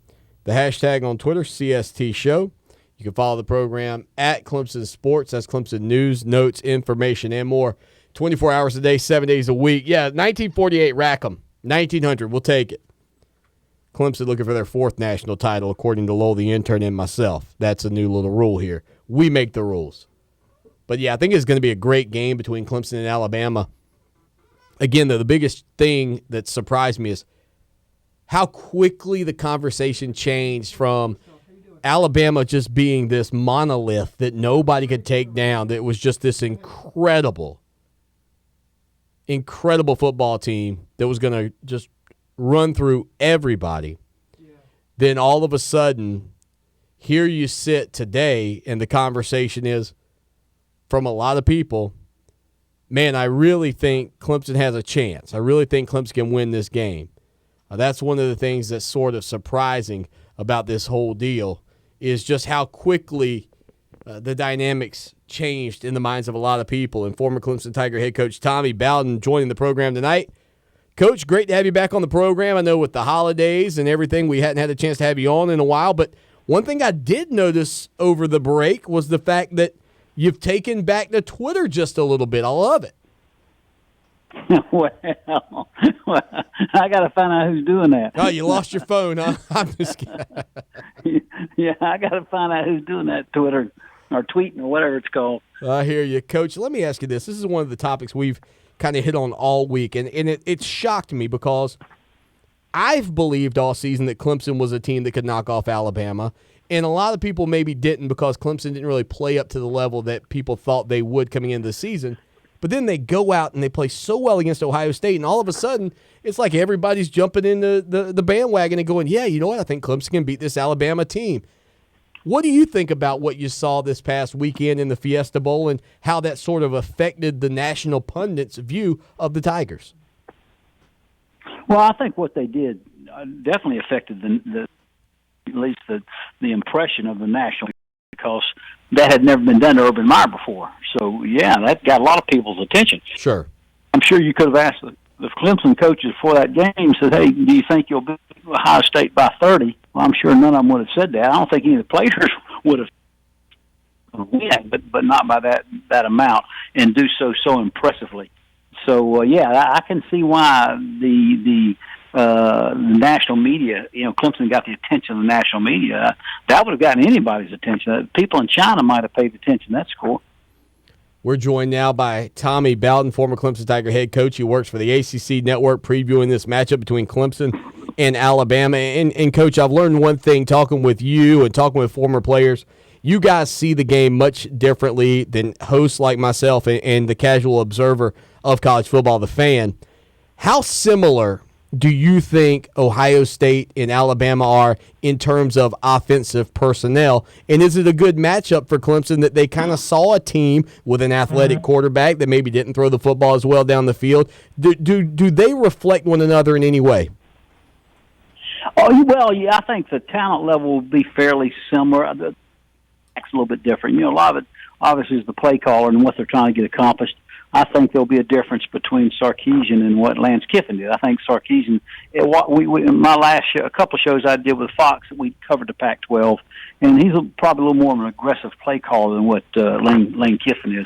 The hashtag on Twitter, CST Show. You can follow the program at Clemson Sports. That's Clemson news, notes, information, and more. 24 hours a day, 7 days a week. Yeah, 1948 Rackham. 1900, we'll take it. Clemson looking for their fourth national title, according to Lowell, the intern, and myself. That's a new little rule here. We make the rules. But, yeah, I think it's going to be a great game between Clemson and Alabama. Again, though, the biggest thing that surprised me is how quickly the conversation changed from Alabama just being this monolith that nobody could take down, that was just this incredible football team that was going to just run through everybody. Then all of a sudden, here you sit today, and the conversation is, from a lot of people, man, I really think Clemson has a chance. I really think Clemson can win this game. That's one of the things that's sort of surprising about this whole deal, is just how quickly the dynamics changed in the minds of a lot of people. And former Clemson Tiger head coach Tommy Bowden joining the program tonight. Coach, great to have you back on the program. I know with the holidays and everything, we hadn't had a chance to have you on in a while. But one thing I did notice over the break was the fact that you've taken back to Twitter just a little bit. I love it. Well, I got to find out who's doing that. Oh, you lost your phone, huh? I'm just kidding. Yeah, I got to find out who's doing that Twitter or tweeting or whatever it's called. I hear you. Coach, let me ask you this. This is one of the topics we've kind of hit on all week, and it shocked me because I've believed all season that Clemson was a team that could knock off Alabama. And a lot of people maybe didn't because Clemson didn't really play up to the level that people thought they would coming into the season. But then they go out and they play so well against Ohio State, and all of a sudden it's like everybody's jumping in the bandwagon and going, yeah, you know what, I think Clemson can beat this Alabama team. What do you think about what you saw this past weekend in the Fiesta Bowl and how that sort of affected the national pundits' view of the Tigers? Well, I think what they did definitely affected at least the impression of the national, because that had never been done to Urban Meyer before. So, yeah, that got a lot of people's attention. Sure. I'm sure you could have asked the Clemson coaches before that game, said, hey, do you think you'll beat Ohio State by 30? Well, I'm sure none of them would have said that. I don't think any of the players would have win, but not by that amount, and do so impressively. So, yeah, I can see why the the national media, Clemson got the attention of the national media. That would have gotten anybody's attention. People in China might have paid attention to that score. We're joined now by Tommy Bowden, former Clemson Tiger head coach. He works for the ACC Network, previewing this matchup between Clemson and Alabama. And Coach, I've learned one thing talking with you and talking with former players. You guys see the game much differently than hosts like myself and the casual observer of college football, the fan. How similar do you think Ohio State and Alabama are in terms of offensive personnel? And is it a good matchup for Clemson that they kind of saw a team with an athletic quarterback that maybe didn't throw the football as well down the field? Do they reflect one another in any way? Oh, well, yeah, I think the talent level will be fairly similar. The act's a little bit different. A lot of it obviously is the play caller and what they're trying to get accomplished. I think there'll be a difference between Sarkisian and what Lance Kiffin did. I think Sarkisian, my last show, a couple of shows I did with Fox, we covered the Pac-12, and he's probably a little more of an aggressive play caller than what Lane Kiffin is.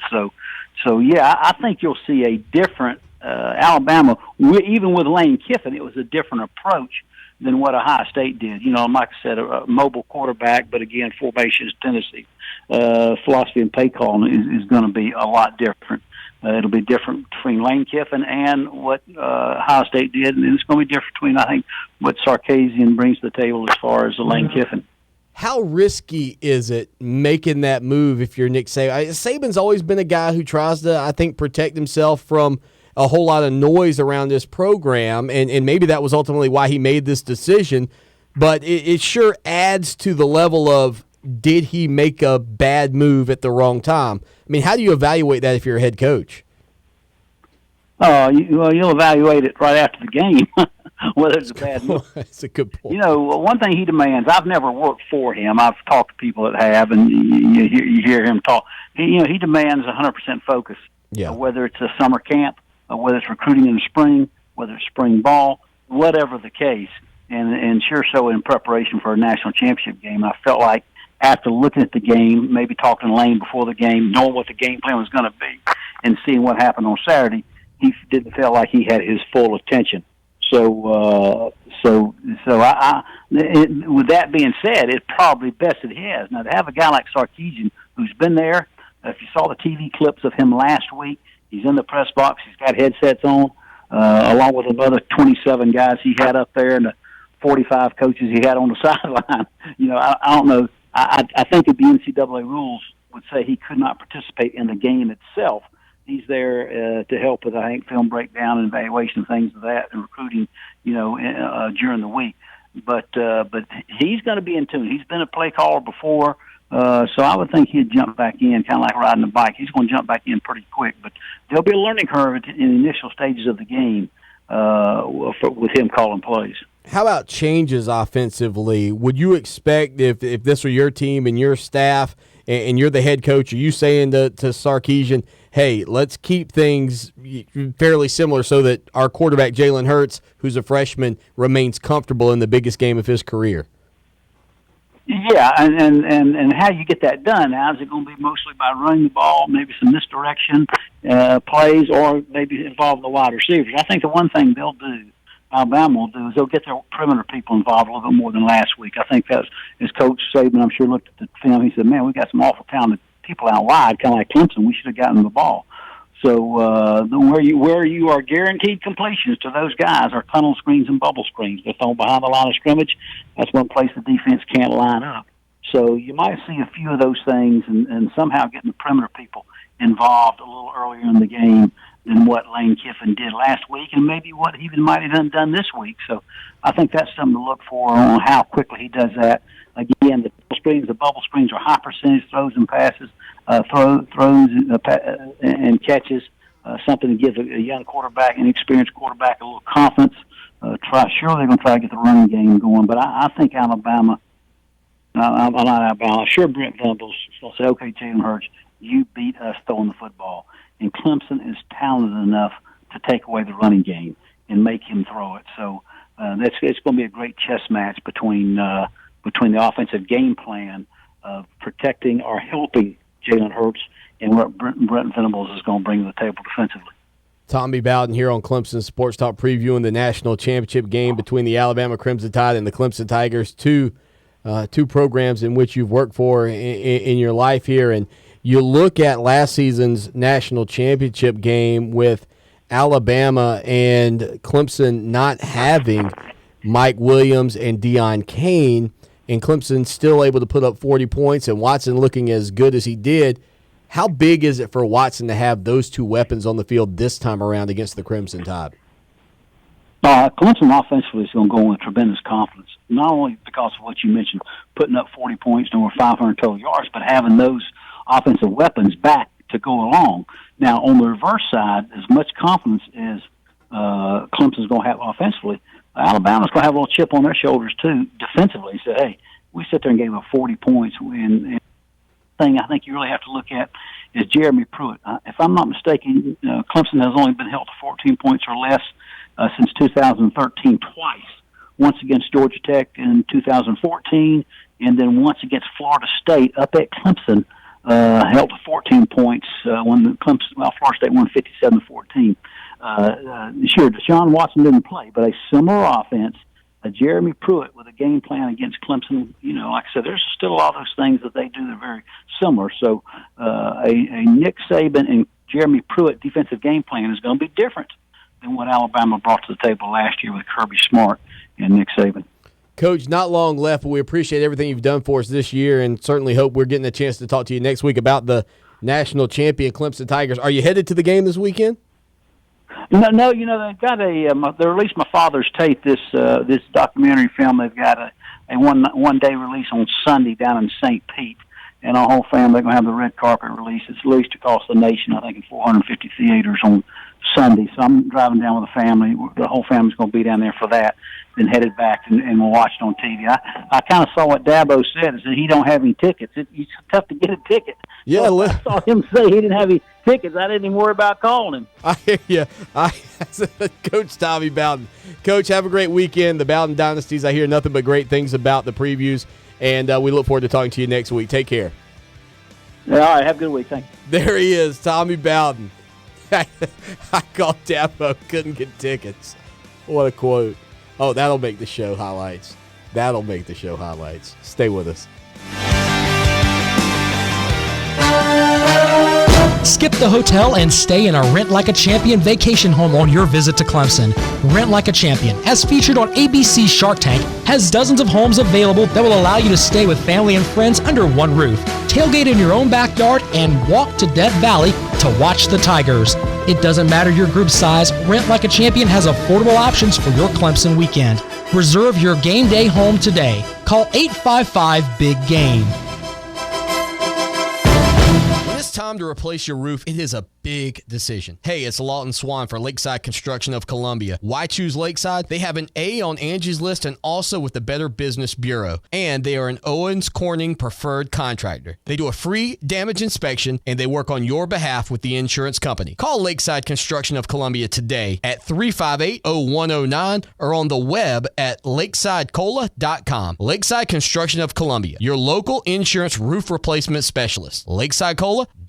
So yeah, I think you'll see a different Alabama. Even with Lane Kiffin, it was a different approach than what Ohio State did. Like I said, a mobile quarterback, but again, formation is tendency. Philosophy and play calling is going to be a lot different. It'll be different between Lane Kiffin and what Ohio State did, and it's going to be different between, I think, what Sarkisian brings to the table as far as Lane Kiffin. How risky is it making that move if you're Nick Saban? Saban's always been a guy who tries to, I think, protect himself from a whole lot of noise around this program, and maybe that was ultimately why he made this decision, but it sure adds to the level of, did he make a bad move at the wrong time? I mean, how do you evaluate that if you're a head coach? You'll evaluate it right after the game, whether it's a bad move. That's a good point. One thing he demands, I've never worked for him. I've talked to people that have, and you hear him talk. He demands 100% focus, whether it's a summer camp, whether it's recruiting in the spring, whether it's spring ball, whatever the case. And sure so in preparation for a national championship game, I felt like after looking at the game, maybe talking to Lane before the game, knowing what the game plan was going to be, and seeing what happened on Saturday, he didn't feel like he had his full attention. So with that being said, it's probably best that he has. Now, to have a guy like Sarkisian who's been there, if you saw the TV clips of him last week, he's in the press box, he's got headsets on, along with another 27 guys he had up there and the 45 coaches he had on the sideline. I don't know. I think that the NCAA rules would say he could not participate in the game itself. He's there to help with, I think, film breakdown and evaluation, things of that, and recruiting, during the week. But he's going to be in tune. He's been a play caller before, so I would think he'd jump back in, kind of like riding a bike. He's going to jump back in pretty quick. But there'll be a learning curve in the initial stages of the game with him calling plays. How about changes offensively? Would you expect if this were your team and your staff and you're the head coach, are you saying to Sarkisian, hey, let's keep things fairly similar so that our quarterback, Jalen Hurts, who's a freshman, remains comfortable in the biggest game of his career? Yeah, and how you get that done now, is it going to be mostly by running the ball, maybe some misdirection plays, or maybe involving the wide receivers? I think the one thing they'll do, Alabama will do, is they'll get their perimeter people involved a little bit more than last week. I think that's, as Coach Saban, I'm sure, looked at the film, he said, man, we got some awful talented people out wide, kind of like Clemson. We should have gotten the ball. So where you are guaranteed completions to those guys are tunnel screens and bubble screens. They're thrown behind the line of scrimmage. That's one place the defense can't line up. So you might see a few of those things and somehow getting the perimeter people involved a little earlier in the game than what Lane Kiffin did last week, and maybe what he might have done this week. So I think that's something to look for on how quickly he does that. Again, the bubble screens are high percentage throws and passes, throws and catches, something to give a young quarterback, an experienced quarterback, a little confidence. Sure, they're going to try to get the running game going, but I think Alabama, I'm not Alabama, I'm sure Brent Venables will say, okay, Jalen Hurts, you beat us throwing the football. And Clemson is talented enough to take away the running game and make him throw it. So it's going to be a great chess match between the offensive game plan of protecting or helping Jalen Hurts and what Brent Venables is going to bring to the table defensively. Tommy Bowden here on Clemson Sports Talk, previewing the national championship game between the Alabama Crimson Tide and the Clemson Tigers, two programs in which you've worked for in your life here. And you look at last season's national championship game with Alabama and Clemson not having Mike Williams and Deion Kane, and Clemson still able to put up 40 points and Watson looking as good as he did. How big is it for Watson to have those two weapons on the field this time around against the Crimson Tide? Clemson offensively is going to go in with tremendous confidence, not only because of what you mentioned, putting up 40 points and over 500 total yards, but having those offensive weapons back to go along. Now, on the reverse side, as much confidence as Clemson's going to have offensively, Alabama's going to have a little chip on their shoulders, too, defensively. Say, hey, we sit there and gave up 40 points, and thing I think you really have to look at is Jeremy Pruitt. If I'm not mistaken, Clemson has only been held to 14 points or less since 2013 twice. Once against Georgia Tech in 2014, and then once against Florida State up at Clemson, held to 14 points when Florida State won 57-14. Sure, Deshaun Watson didn't play, but a similar offense. Jeremy Pruitt with a game plan against Clemson, like I said, there's still a lot of those things that they do that are very similar. So a Nick Saban and Jeremy Pruitt defensive game plan is going to be different than what Alabama brought to the table last year with Kirby Smart and Nick Saban. Coach, not long left, but we appreciate everything you've done for us this year and certainly hope we're getting a chance to talk to you next week about the national champion Clemson Tigers. Are you headed to the game this weekend? No, they've got they released my father's tape, this documentary film. They've got a one day release on Sunday down in St. Pete, and our whole family going to have the red carpet release. It's released across the nation, I think, in 450 theaters on Sunday. So I'm driving down with the family. The whole family's going to be down there for that. Then headed back and we'll watch it on TV. I kind of saw what Dabo said. Is that he don't have any tickets. It's tough to get a ticket. Yeah, so I saw him say he didn't have any tickets. I didn't even worry about calling him. I hear you. Coach Tommy Bowden. Coach, have a great weekend. The Bowden Dynasties, I hear nothing but great things about the previews, and we look forward to talking to you next week. Take care. Yeah, all right, have a good week. Thank you. There he is, Tommy Bowden. I called Dabo, couldn't get tickets. What a quote. Oh, that'll make the show highlights. Stay with us. Skip the hotel and stay in a Rent Like a Champion vacation home on your visit to Clemson. Rent Like a Champion, as featured on ABC's Shark Tank, has dozens of homes available that will allow you to stay with family and friends under one roof, tailgate in your own backyard, and walk to Death Valley to watch the Tigers. It doesn't matter your group size, Rent Like a Champion has affordable options for your Clemson weekend. Reserve your game day home today. Call 855-BIG-GAME. Time to replace your roof, it is a big decision. Hey, it's Lawton Swan for Lakeside Construction of Columbia. Why choose Lakeside? They have an A on Angie's List and also with the Better Business Bureau. And they are an Owens Corning preferred contractor. They do a free damage inspection and they work on your behalf with the insurance company. Call Lakeside Construction of Columbia today at 358-0109 or on the web at lakesidecola.com. Lakeside Construction of Columbia, your local insurance roof replacement specialist. lakesidecola.com.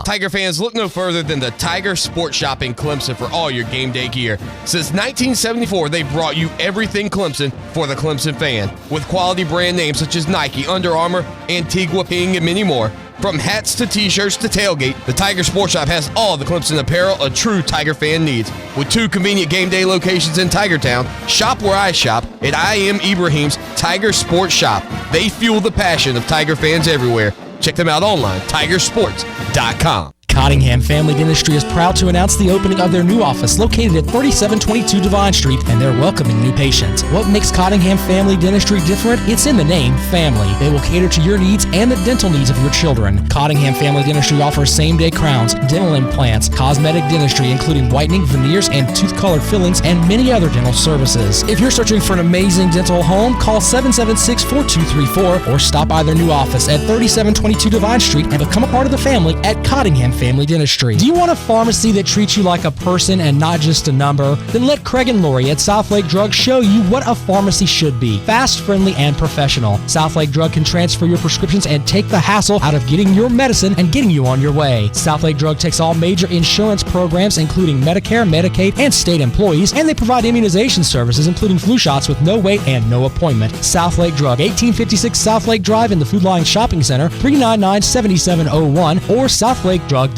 Tiger fans, look no further than the Tiger Sports Shop in Clemson for all your game day gear. Since 1974, they brought you everything Clemson for the Clemson fan. With quality brand names such as Nike, Under Armour, Antigua, Ping, and many more. From hats to t-shirts to tailgate, the Tiger Sports Shop has all the Clemson apparel a true Tiger fan needs. With 2 convenient game day locations in Tigertown, shop where I shop at I Am Ibrahim's Tiger Sports Shop. They fuel the passion of Tiger fans everywhere. Check them out online, tigersports.com. Cottingham Family Dentistry is proud to announce the opening of their new office located at 3722 Devine Street, and they're welcoming new patients. What makes Cottingham Family Dentistry different? It's in the name, family. They will cater to your needs and the dental needs of your children. Cottingham Family Dentistry offers same-day crowns, dental implants, cosmetic dentistry, including whitening, veneers, and tooth color fillings, and many other dental services. If you're searching for an amazing dental home, call 776-4234 or stop by their new office at 3722 Devine Street and become a part of the family at Cottingham Family Dentistry. Do you want a pharmacy that treats you like a person and not just a number? Then let Craig and Lori at Southlake Drug show you what a pharmacy should be. Fast, friendly, and professional. Southlake Drug can transfer your prescriptions and take the hassle out of getting your medicine and getting you on your way. Southlake Drug takes all major insurance programs, including Medicare, Medicaid, and state employees, and they provide immunization services, including flu shots with no wait and no appointment. Southlake Drug, 1856 Southlake Drive in the Food Line Shopping Center, 399-7701, or southlakedrug.com.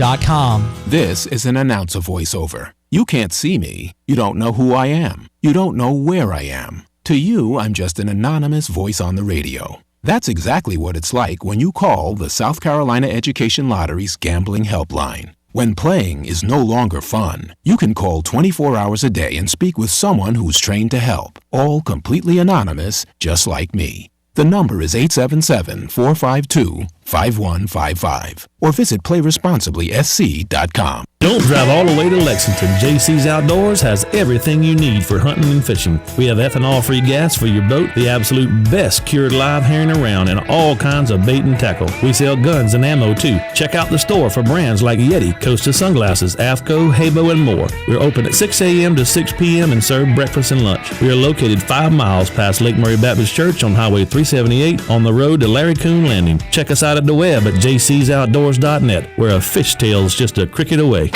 This is an announcer voiceover. You can't see me. You don't know who I am. You don't know where I am. To you, I'm just an anonymous voice on the radio. That's exactly what it's like when you call the South Carolina Education Lottery's gambling helpline. When playing is no longer fun, you can call 24 hours a day and speak with someone who's trained to help, all completely anonymous, just like me. The number is 877-452-5155, or visit playresponsibly.sc.com. Don't drive all the way to Lexington. JC's Outdoors has everything you need for hunting and fishing. We have ethanol-free gas for your boat, the absolute best cured live herring around, and all kinds of bait and tackle. We sell guns and ammo too. Check out the store for brands like Yeti, Costa Sunglasses, AFCO, Habo, and more. We're open at 6 a.m. to 6 p.m. and serve breakfast and lunch. We are located 5 miles past Lake Murray Baptist Church on Highway 378 on the road to Larry Coon Landing. Check us out at the web at jcsoutdoors.net, where a fishtail's just a cricket away.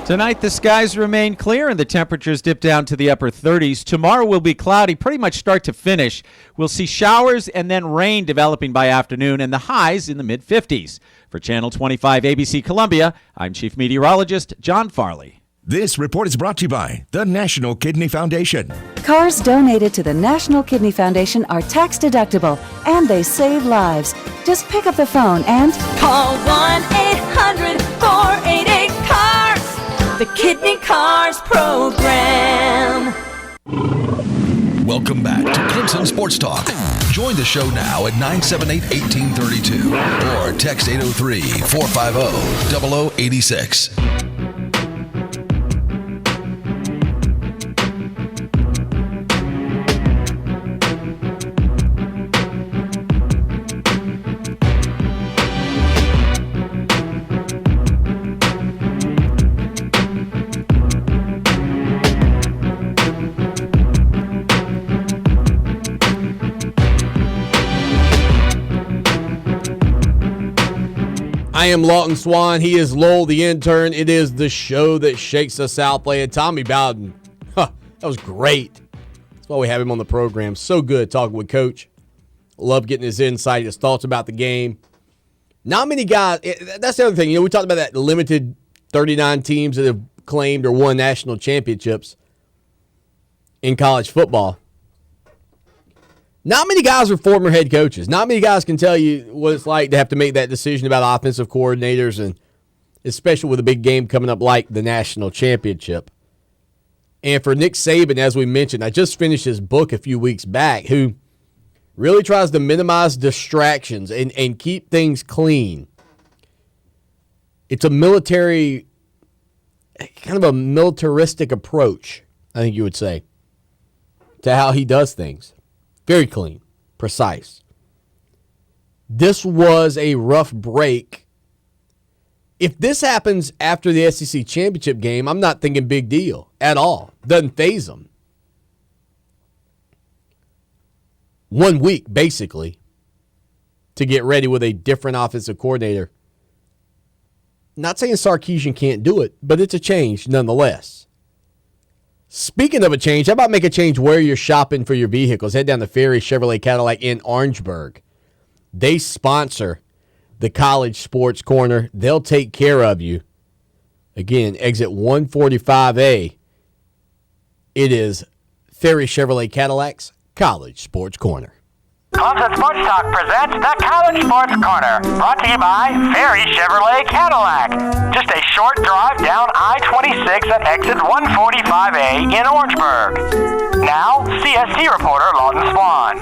Tonight, the skies remain clear and the temperatures dip down to the upper 30s. Tomorrow will be cloudy pretty much start to finish. We'll see showers and then rain developing by afternoon and the highs in the mid-50s. For Channel 25 ABC Columbia, I'm Chief Meteorologist John Farley. This report is brought to you by the National Kidney Foundation. Cars donated to the National Kidney Foundation are tax deductible and they save lives. Just pick up the phone and call 1-800-488-CARS. The Kidney Cars Program. Welcome back to Clemson Sports Talk. Join the show now at 978-1832 or text 803-450-0086. I am Lawton Swan. He is Lowell, the intern. It is the show that shakes the Southland. Tommy Bowden. That was great. That's why we have him on the program. So good talking with Coach. Love getting his insight, his thoughts about the game. Not many guys. That's the other thing. We talked about that limited 39 teams that have claimed or won national championships in college football. Not many guys are former head coaches. Not many guys can tell you what it's like to have to make that decision about offensive coordinators, and especially with a big game coming up like the national championship. And for Nick Saban, as we mentioned, I just finished his book a few weeks back, who really tries to minimize distractions and keep things clean. It's a military, kind of a militaristic approach, I think you would say, to how he does things. Very clean, precise. This was a rough break. If this happens after the SEC championship game, I'm not thinking big deal at all. Doesn't faze them. 1 week, basically, to get ready with a different offensive coordinator. Not saying Sarkisian can't do it, but it's a change nonetheless. Speaking of a change, how about make a change where you're shopping for your vehicles? Head down to Ferry Chevrolet Cadillac in Orangeburg. They sponsor the College Sports Corner. They'll take care of you. Again, exit 145A. It is Ferry Chevrolet Cadillac's College Sports Corner. Clemson Sports Talk presents the College Sports Corner, brought to you by Ferry Chevrolet Cadillac. Just a short drive down I-26 at exit 145A in Orangeburg. Now, CST reporter Lawton Swan.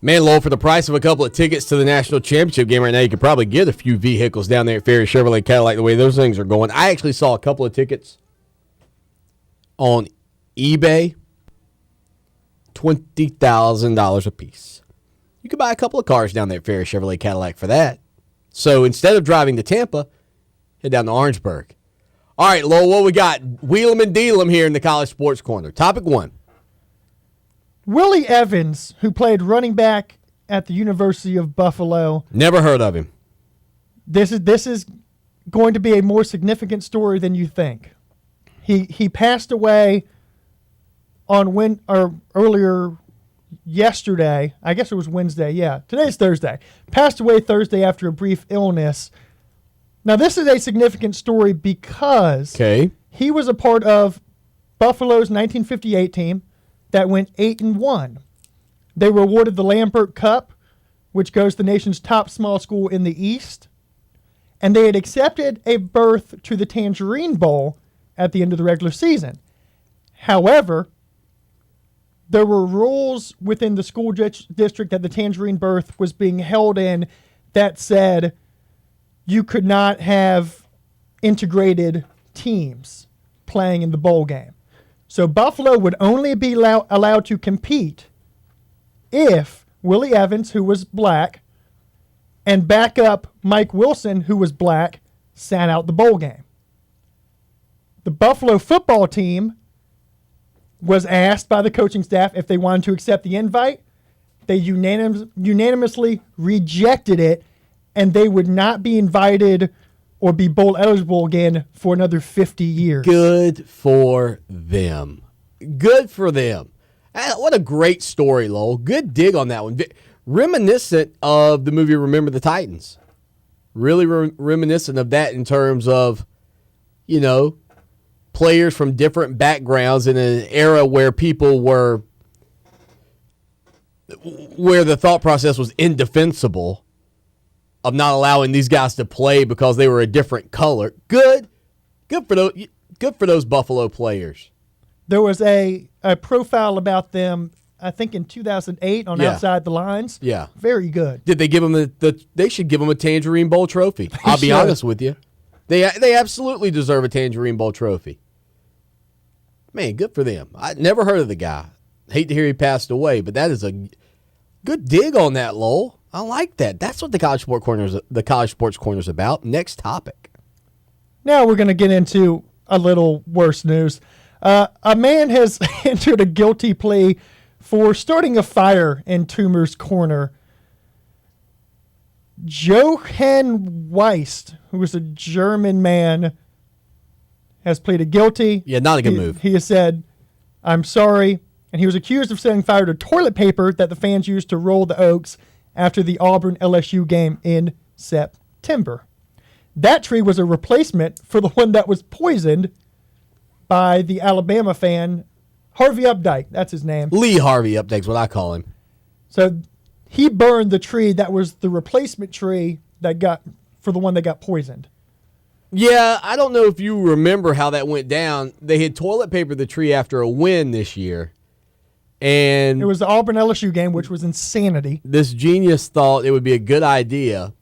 Man, Lowell, for the price of a couple of tickets to the national championship game right now, you could probably get a few vehicles down there at Ferry Chevrolet Cadillac the way those things are going. I actually saw a couple of tickets on eBay, $20,000 a piece. You could buy a couple of cars down there at Ferry Chevrolet Cadillac for that. So instead of driving to Tampa, head down to Orangeburg. All right, Lowell, what we got? Wheel 'em and deal 'em here in the College Sports Corner. Topic 1. Willie Evans, who played running back at the University of Buffalo. Never heard of him. This is going to be a more significant story than you think. He passed away on earlier yesterday. I guess it was Wednesday. Yeah, today's Thursday. Passed away Thursday after a brief illness. Now, this is a significant story because he was a part of Buffalo's 1958 team that went 8-1. They were awarded the Lambert Cup, which goes to the nation's top small school in the East. And they had accepted a berth to the Tangerine Bowl at the end of the regular season. However, there were rules within the school district that the Tangerine berth was being held in that said you could not have integrated teams playing in the bowl game. So Buffalo would only be allowed to compete if Willie Evans, who was black, and backup Mike Wilson, who was black, sat out the bowl game. The Buffalo football team was asked by the coaching staff if they wanted to accept the invite. They unanimously rejected it, and they would not be invited or be bowl eligible again for another 50 years. Good for them. Good for them. What a great story, Lowell. Good dig on that one. Reminiscent of the movie Remember the Titans. Really reminiscent of that in terms of, players from different backgrounds in an era where where the thought process was indefensible of not allowing these guys to play because they were a different color. Good for those Buffalo players. There was a profile about them, I think in 2008 on Outside the Lines. Yeah. Very good. Did they give them they should give them a Tangerine Bowl trophy. I'll be honest with you. They absolutely deserve a Tangerine Bowl trophy. Man, good for them. I never heard of the guy. Hate to hear he passed away, but that is a good dig on that, Lowell. I like that. That's what the College Sports Corner is about. Next topic. Now we're going to get into a little worse news. A man has entered a guilty plea for starting a fire in Toomer's Corner. Johann Weist, who was a German man, has pleaded guilty. Yeah, not a good move. He has said, "I'm sorry," and he was accused of setting fire to toilet paper that the fans used to roll the Oaks after the Auburn-LSU game in September. That tree was a replacement for the one that was poisoned by the Alabama fan, Harvey Updike. That's his name. Lee Harvey Updike's what I call him. So he burned the tree that was the replacement tree for the one that got poisoned. Yeah, I don't know if you remember how that went down. They had toilet papered the tree after a win this year. And it was the Auburn-LSU game, which was insanity. This genius thought it would be a good idea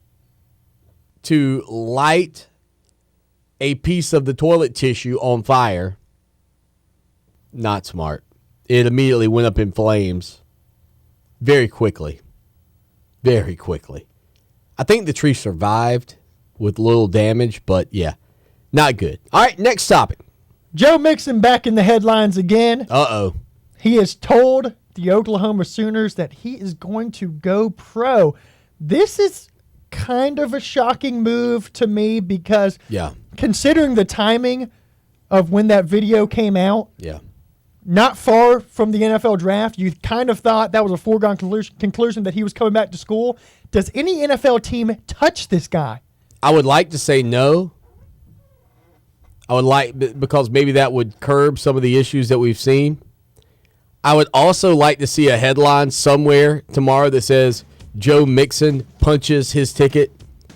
to light a piece of the toilet tissue on fire. Not smart. It immediately went up in flames very quickly. Very quickly. I think the tree survived with little damage, but yeah, not good. All right, next topic. Joe Mixon back in the headlines again. Uh-oh. He has told the Oklahoma Sooners that he is going to go pro. This is kind of a shocking move to me because considering the timing of when that video came out, not far from the NFL draft, you kind of thought that was a foregone conclusion that he was coming back to school. Does any NFL team touch this guy? I would like to say no. I would like, because maybe that would curb some of the issues that we've seen. I would also like to see a headline somewhere tomorrow that says Joe Mixon punches his ticket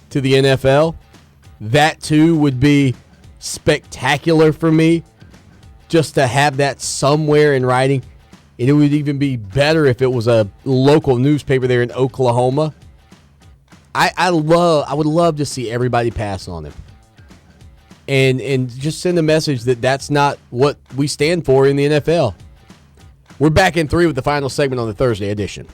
to the NFL. That, too, would be spectacular for me, just to have that somewhere in writing. And it would even be better if it was a local newspaper there in Oklahoma. I would love to see everybody pass on him. And just send a message that that's not what we stand for in the NFL. We're back in 3 with the final segment on the Thursday edition.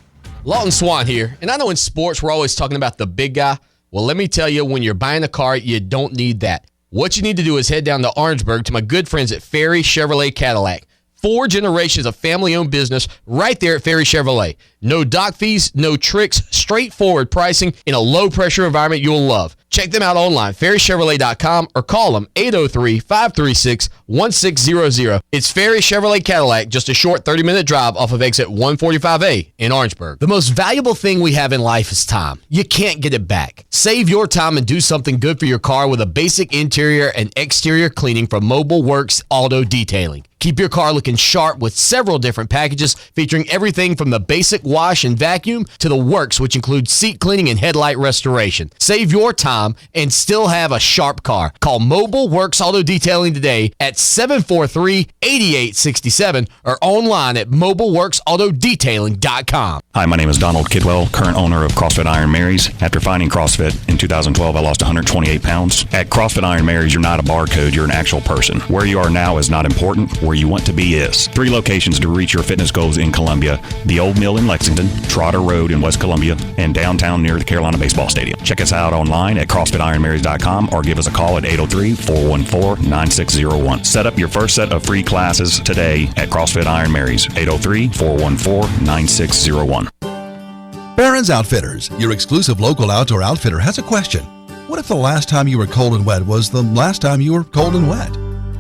Lawton Swan here, and I know in sports we're always talking about the big guy. Well, let me tell you, when you're buying a car, you don't need that. What you need to do is head down to Orangeburg to my good friends at Ferry Chevrolet Cadillac. 4 generations of family-owned business right there at Ferry Chevrolet. No dock fees, no tricks, straightforward pricing in a low-pressure environment you'll love. Check them out online, ferrychevrolet.com, or call them 803-536-1600. It's Ferry Chevrolet Cadillac, just a short 30-minute drive off of exit 145A in Orangeburg. The most valuable thing we have in life is time. You can't get it back. Save your time and do something good for your car with a basic interior and exterior cleaning from Mobile Works Auto Detailing. Keep your car looking sharp with several different packages featuring everything from the basic wash and vacuum to the works, which includes seat cleaning and headlight restoration. Save your time and still have a sharp car. Call Mobile Works Auto Detailing today at 743-8867 or online at mobileworksautodetailing.com. Hi, my name is Donald Kidwell, current owner of CrossFit Iron Mary's. After finding CrossFit in 2012, I lost 128 pounds. At CrossFit Iron Mary's, you're not a barcode, you're an actual person. Where you are now is not important. Where you want to be is. 3 locations to reach your fitness goals in Columbia: the Old Mill in Lexington, Trotter Road in West Columbia, and downtown near the Carolina Baseball Stadium. Check us out online at CrossFitIronMarys.com or give us a call at 803-414-9601. Set up your first set of free classes today at CrossFit Iron Mary's, 803-414-9601. Barron's Outfitters, your exclusive local outdoor outfitter, has a question. What if the last time you were cold and wet was the last time you were cold and wet?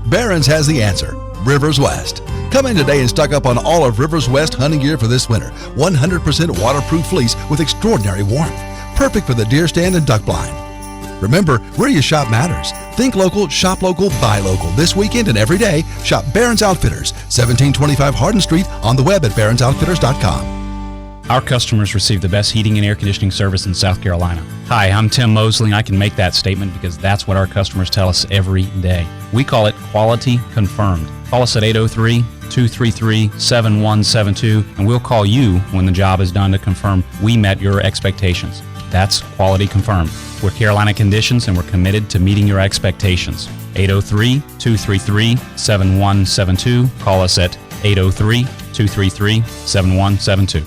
Barron's has the answer. Rivers West. Come in today and stock up on all of Rivers West hunting gear for this winter. 100% waterproof fleece with extraordinary warmth. Perfect for the deer stand and duck blind. Remember, where you shop matters. Think local, shop local, buy local. This weekend and every day, shop Barron's Outfitters, 1725 Hardin Street, on the web at barronsoutfitters.com. Our customers receive the best heating and air conditioning service in South Carolina. Hi, I'm Tim Mosley, and I can make that statement because that's what our customers tell us every day. We call it quality confirmed. Call us at 803-233-7172, and we'll call you when the job is done to confirm we met your expectations. That's quality confirmed. We're Carolina Conditions, and we're committed to meeting your expectations. 803-233-7172. Call us at 803-233-7172.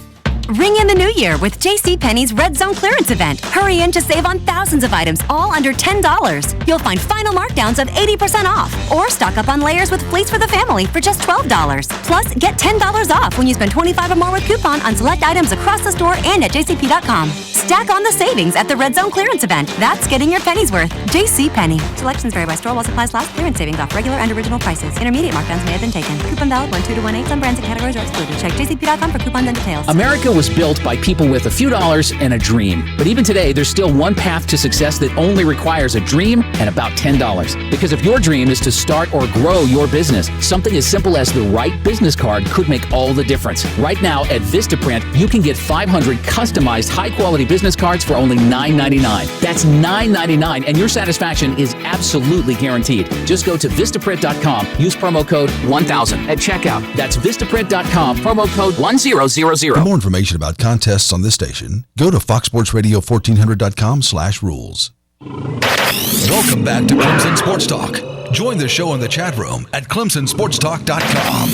Ring in the new year with JCPenney's Red Zone Clearance Event. Hurry in to save on thousands of items, all under $10. You'll find final markdowns of 80% off. Or stock up on layers with fleece for the family for just $12. Plus, get $10 off when you spend $25 or more with coupon on select items across the store and at jcp.com. Stack on the savings at the Red Zone Clearance Event. That's getting your pennies worth. JCPenney. Selections vary by store while supplies last. Clearance savings off regular and original prices. Intermediate markdowns may have been taken. Coupon valid 1/2/18. Some brands and categories are excluded. Check jcp.com for coupons and details. America was built by people with a few dollars and a dream. But even today, there's still one path to success that only requires a dream and about $10. Because if your dream is to start or grow your business, something as simple as the right business card could make all the difference. Right now at Vistaprint, you can get 500 customized high-quality business cards for only $9.99. That's $9.99, and your satisfaction is absolutely guaranteed. Just go to Vistaprint.com, use promo code 1000 at checkout. That's Vistaprint.com, promo code 1000. For more information about contests on this station, go to foxsportsradio1400.com/rules. Welcome back to Clemson Sports Talk. Join the show in the chat room at clemsonsportstalk.com.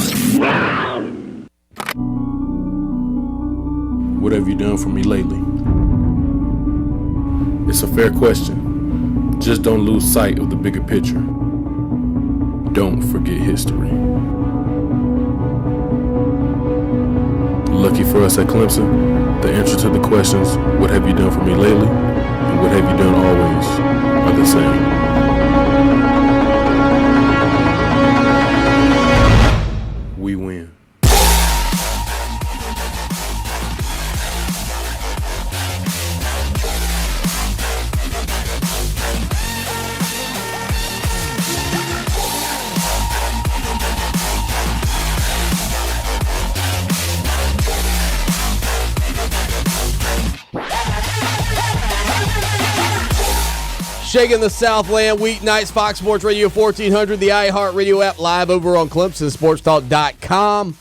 What have you done for me lately? It's a fair question. Just don't lose sight of the bigger picture. Don't forget history. Lucky for us at Clemson, the answer to the questions, what have you done for me lately, and what have you done always, are the same. We win. Shaking the Southland weeknights, Fox Sports Radio 1400, the iHeart Radio app, live over on ClemsonSportsTalk.com.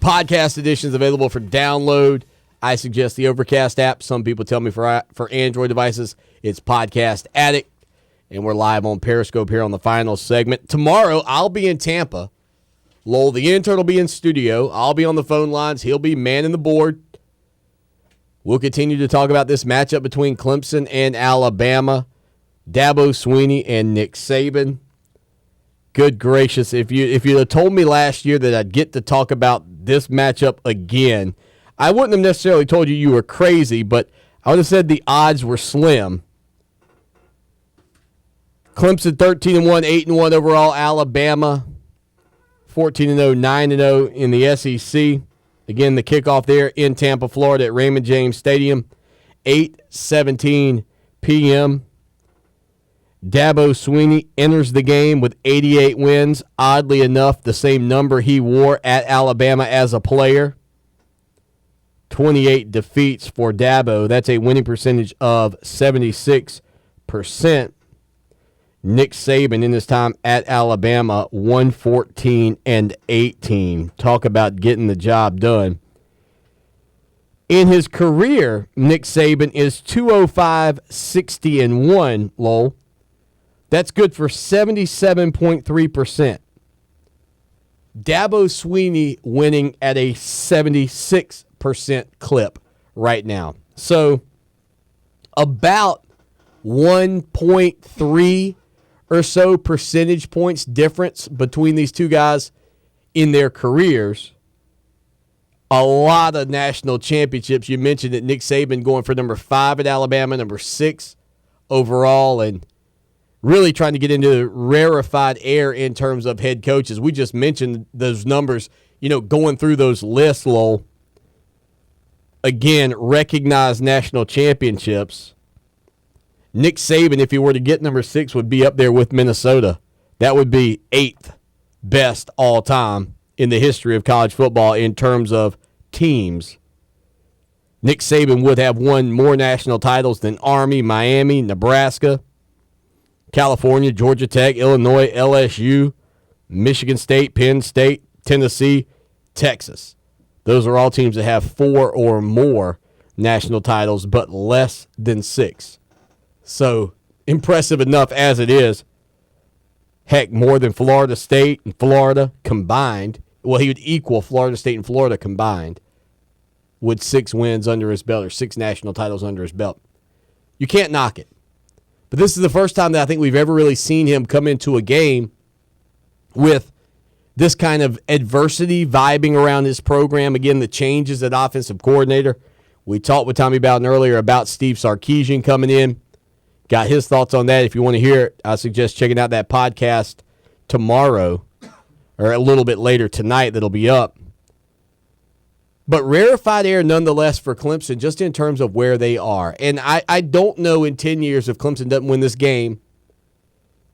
Podcast editions available for download. I suggest the Overcast app. Some people tell me for Android devices, it's Podcast Addict. And we're live on Periscope here on the final segment. Tomorrow, I'll be in Tampa. Lowell, the intern, will be in studio. I'll be on the phone lines. He'll be manning the board. We'll continue to talk about this matchup between Clemson and Alabama, Dabo Swinney and Nick Saban. Good gracious, if you had told me last year that I'd get to talk about this matchup again, I wouldn't have necessarily told you were crazy, but I would have said the odds were slim. Clemson 13-1, 8-1 overall. Alabama 14-0, 9-0 in the SEC. Again, the kickoff there in Tampa, Florida at Raymond James Stadium, 8:17 p.m. Dabo Swinney enters the game with 88 wins. Oddly enough, the same number he wore at Alabama as a player. 28 defeats for Dabo. That's a winning percentage of 76%. Nick Saban in his time at Alabama, 114-18. Talk about getting the job done. In his career, Nick Saban is 205-60-1, Lowell. That's good for 77.3%. Dabo Swinney winning at a 76% clip right now. So about 1.3 or so percentage points difference between these two guys in their careers. A lot of national championships. You mentioned that Nick Saban going for number 5 at Alabama, number 6 overall, and really trying to get into rarefied air in terms of head coaches. We just mentioned those numbers, going through those lists, Lowell. Again, recognized national championships. Nick Saban, if he were to get number 6, would be up there with Minnesota. That would be 8th best all time in the history of college football in terms of teams. Nick Saban would have won more national titles than Army, Miami, Nebraska, California, Georgia Tech, Illinois, LSU, Michigan State, Penn State, Tennessee, Texas. Those are all teams that have 4 or more national titles, but less than 6. So, impressive enough as it is. Heck, more than Florida State and Florida combined. Well, he would equal Florida State and Florida combined with 6 wins under his belt, or 6 national titles under his belt. You can't knock it. But this is the first time that I think we've ever really seen him come into a game with this kind of adversity vibing around his program. Again, the changes at offensive coordinator. We talked with Tommy Bowden earlier about Steve Sarkisian coming in. Got his thoughts on that. If you want to hear it, I suggest checking out that podcast tomorrow or a little bit later tonight that'll be up. But rarefied air nonetheless for Clemson, just in terms of where they are. And I don't know in 10 years if Clemson doesn't win this game,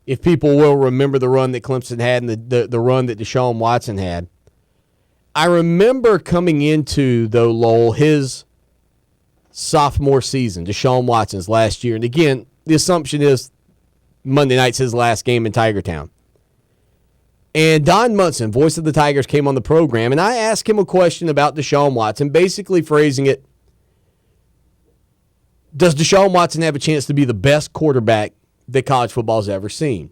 if people will remember the run that Clemson had and the run that Deshaun Watson had. I remember coming into, though, Lowell, his sophomore season, Deshaun Watson's last year. And again, the assumption is Monday night's his last game in Tiger Town. And Don Munson, voice of the Tigers, came on the program, and I asked him a question about Deshaun Watson, basically phrasing it, does Deshaun Watson have a chance to be the best quarterback that college football's ever seen?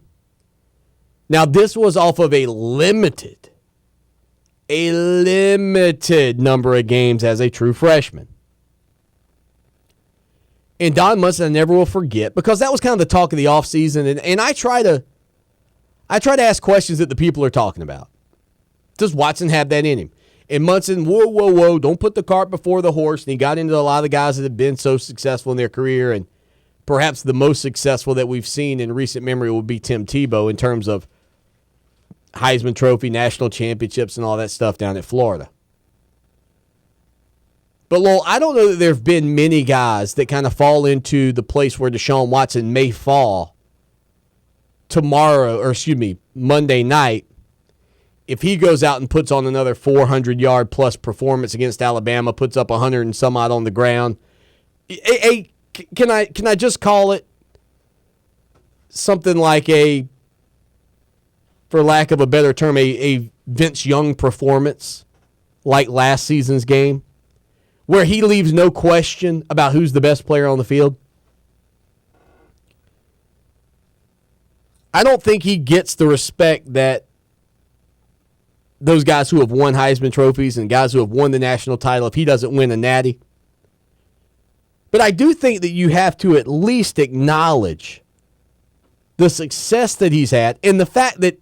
Now, this was off of a limited number of games as a true freshman. And Don Munson, I never will forget, because that was kind of the talk of the offseason, and I try to ask questions that the people are talking about. Does Watson have that in him? And Munson, whoa, don't put the cart before the horse. And he got into a lot of the guys that have been so successful in their career, and perhaps the most successful that we've seen in recent memory would be Tim Tebow in terms of Heisman Trophy, national championships, and all that stuff down at Florida. But, Lowell, I don't know that there have been many guys that kind of fall into the place where Deshaun Watson may fall Monday night, if he goes out and puts on another 400-yard plus performance against Alabama, puts up 100 and some odd on the ground. Can I just call it something like for lack of a better term, a Vince Young performance like last season's game, where he leaves no question about who's the best player on the field? I don't think he gets the respect that those guys who have won Heisman trophies and guys who have won the national title, if he doesn't win a natty, But I do think that you have to at least acknowledge the success that he's had and the fact that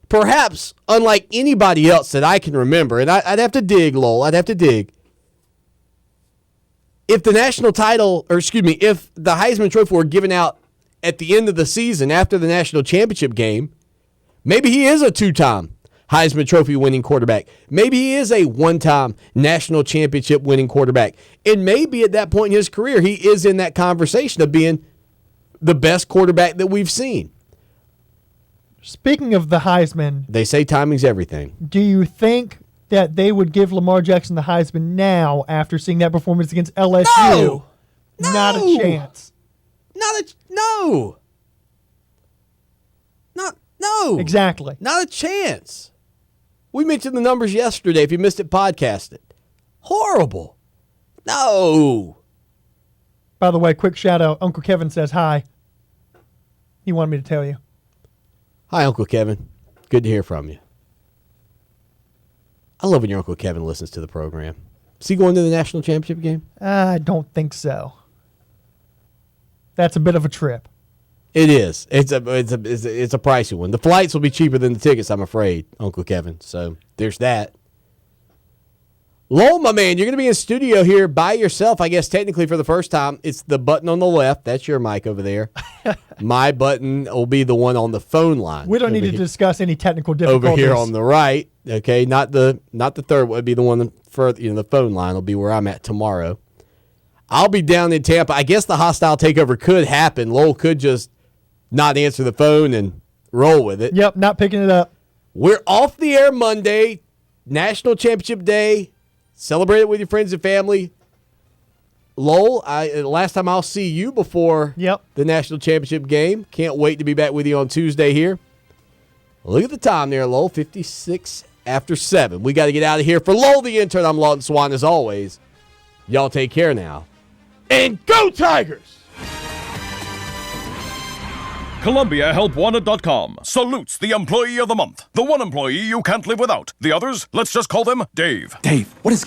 perhaps, unlike anybody else that I can remember, and I'd have to dig, Lowell, I'd have to dig. If the national title, or excuse me, if the Heisman Trophy were given out at the end of the season after the national championship game, maybe he is a two-time Heisman Trophy winning quarterback. Maybe he is a one-time national championship winning quarterback. And maybe at that point in his career, he is in that conversation of being the best quarterback that we've seen. Speaking of the Heisman, they say timing's everything. Do you think that they would give Lamar Jackson the Heisman now after seeing that performance against LSU? No! Not a chance. No. No. Exactly. Not a chance. We mentioned the numbers yesterday. If you missed it, podcast it. Horrible. No. By the way, quick shout out. Uncle Kevin says hi. He wanted me to tell you. Hi, Uncle Kevin. Good to hear from you. I love when your Uncle Kevin listens to the program. Is he going to the national championship game? I don't think so. That's a bit of a trip. It is. It's a pricey one. The flights will be cheaper than the tickets, I'm afraid, Uncle Kevin. So there's that. Lowell, my man, you're going to be in studio here by yourself, I guess, technically for the first time. It's the button on the left. That's your mic over there. My button will be the one on the phone line. We don't need to discuss any technical difficulties. Over here on the right, okay? Not the third one. Would be the one further, the phone line will be where I'm at tomorrow. I'll be down in Tampa. I guess the hostile takeover could happen. Lowell could just not answer the phone and roll with it. Yep, not picking it up. We're off the air Monday, National Championship Day. Celebrate it with your friends and family. Lowell, last time I'll see you before the National Championship game. Can't wait to be back with you on Tuesday here. Look at the time there, Lowell, 56 after 7. We got to get out of here. For Lowell the intern, I'm Lawton Swan as always. Y'all take care now. And go Tigers! ColumbiaHelpWanted.com salutes the employee of the month. The one employee you can't live without. The others, let's just call them Dave. Dave, what is